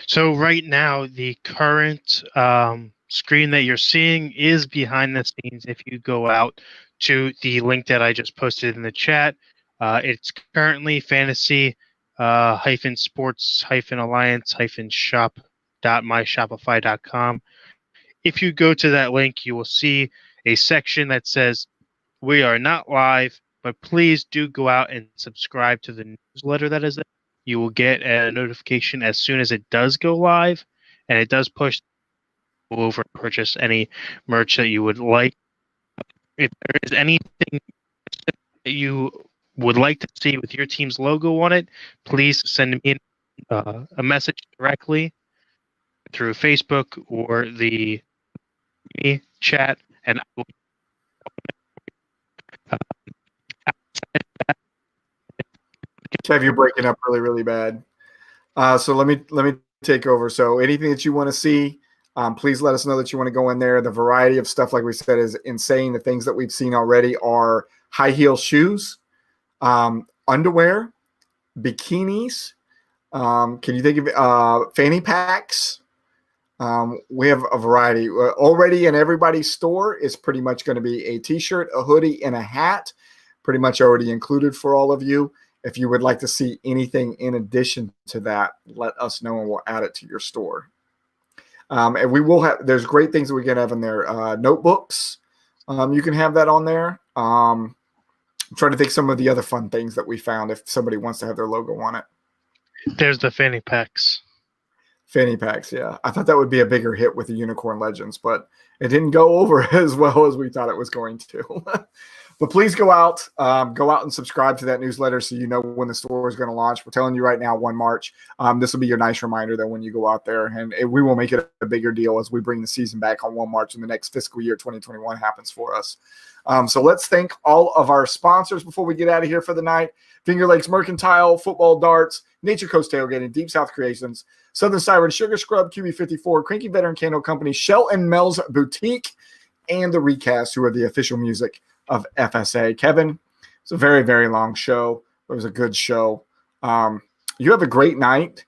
So right now, the current screen that you're seeing is behind the scenes. If you go out to the link that I just posted in the chat, it's currently fantasy-sports-alliance-shop.myshopify.com. If you go to that link, you will see a section that says, "We are not live, but please do go out and subscribe to the newsletter that is there. You will get a notification as soon as it does go live, and it does push over and purchase any merch that you would like. If there is anything that you would like to see with your team's logo on it, please send me a message directly through Facebook or the chat, and I will Kev, you're breaking up really, really bad. So let me take over. So anything that you want to see, please let us know that you want to go in there. The variety of stuff, like we said, is insane. The things that we've seen already are high heel shoes, underwear, bikinis. Can you think of fanny packs? We have a variety. Already in everybody's store is pretty much going to be a t-shirt, a hoodie, and a hat. Pretty much already included for all of you. If you would like to see anything in addition to that, let us know and we'll add it to your store. And we will have, there's great things that we can have in there. Notebooks, you can have that on there. I'm trying to think some of the other fun things that we found if somebody wants to have their logo on it. There's the fanny packs. Fanny packs, yeah. I thought that would be a bigger hit with the Unicorn Legends, but it didn't go over as well as we thought it was going to. But please go out and subscribe to that newsletter so you know when the store is going to launch. We're telling you right now, 1 March. This will be your nice reminder that when you go out there, and we will make it a bigger deal as we bring the season back on 1 March and the next fiscal year 2021 happens for us. So let's thank all of our sponsors before we get out of here for the night. Finger Lakes Mercantile, Football Darts, Nature Coast Tailgating, Deep South Creations, Southern Siren Sugar Scrub, QB54, Cranky Veteran Candle Company, Shell and Mel's Boutique, and the Recast, who are the official music of FSA. Kevin, it's a very, very long show. It was a good show. You have a great night.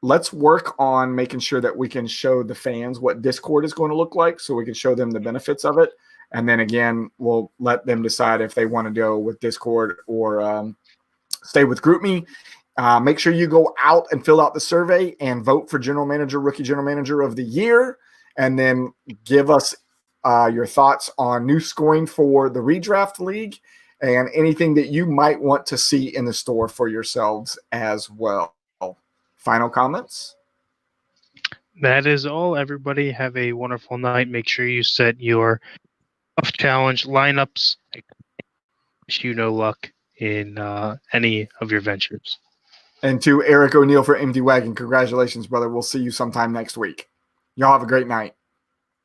Let's work on making sure that we can show the fans what Discord is going to look like so we can show them the benefits of it. And then again, we'll let them decide if they want to go with Discord or stay with GroupMe. Make sure you go out and fill out the survey and vote for Rookie General Manager of the Year. And then give us your thoughts on new scoring for the Redraft League and anything that you might want to see in the store for yourselves as well. Final comments? That is all, everybody. Have a wonderful night. Make sure you set your challenge lineups. I wish you no luck in any of your ventures. And to Eric O'Neill for MD Wagon, congratulations, brother. We'll see you sometime next week. Y'all have a great night.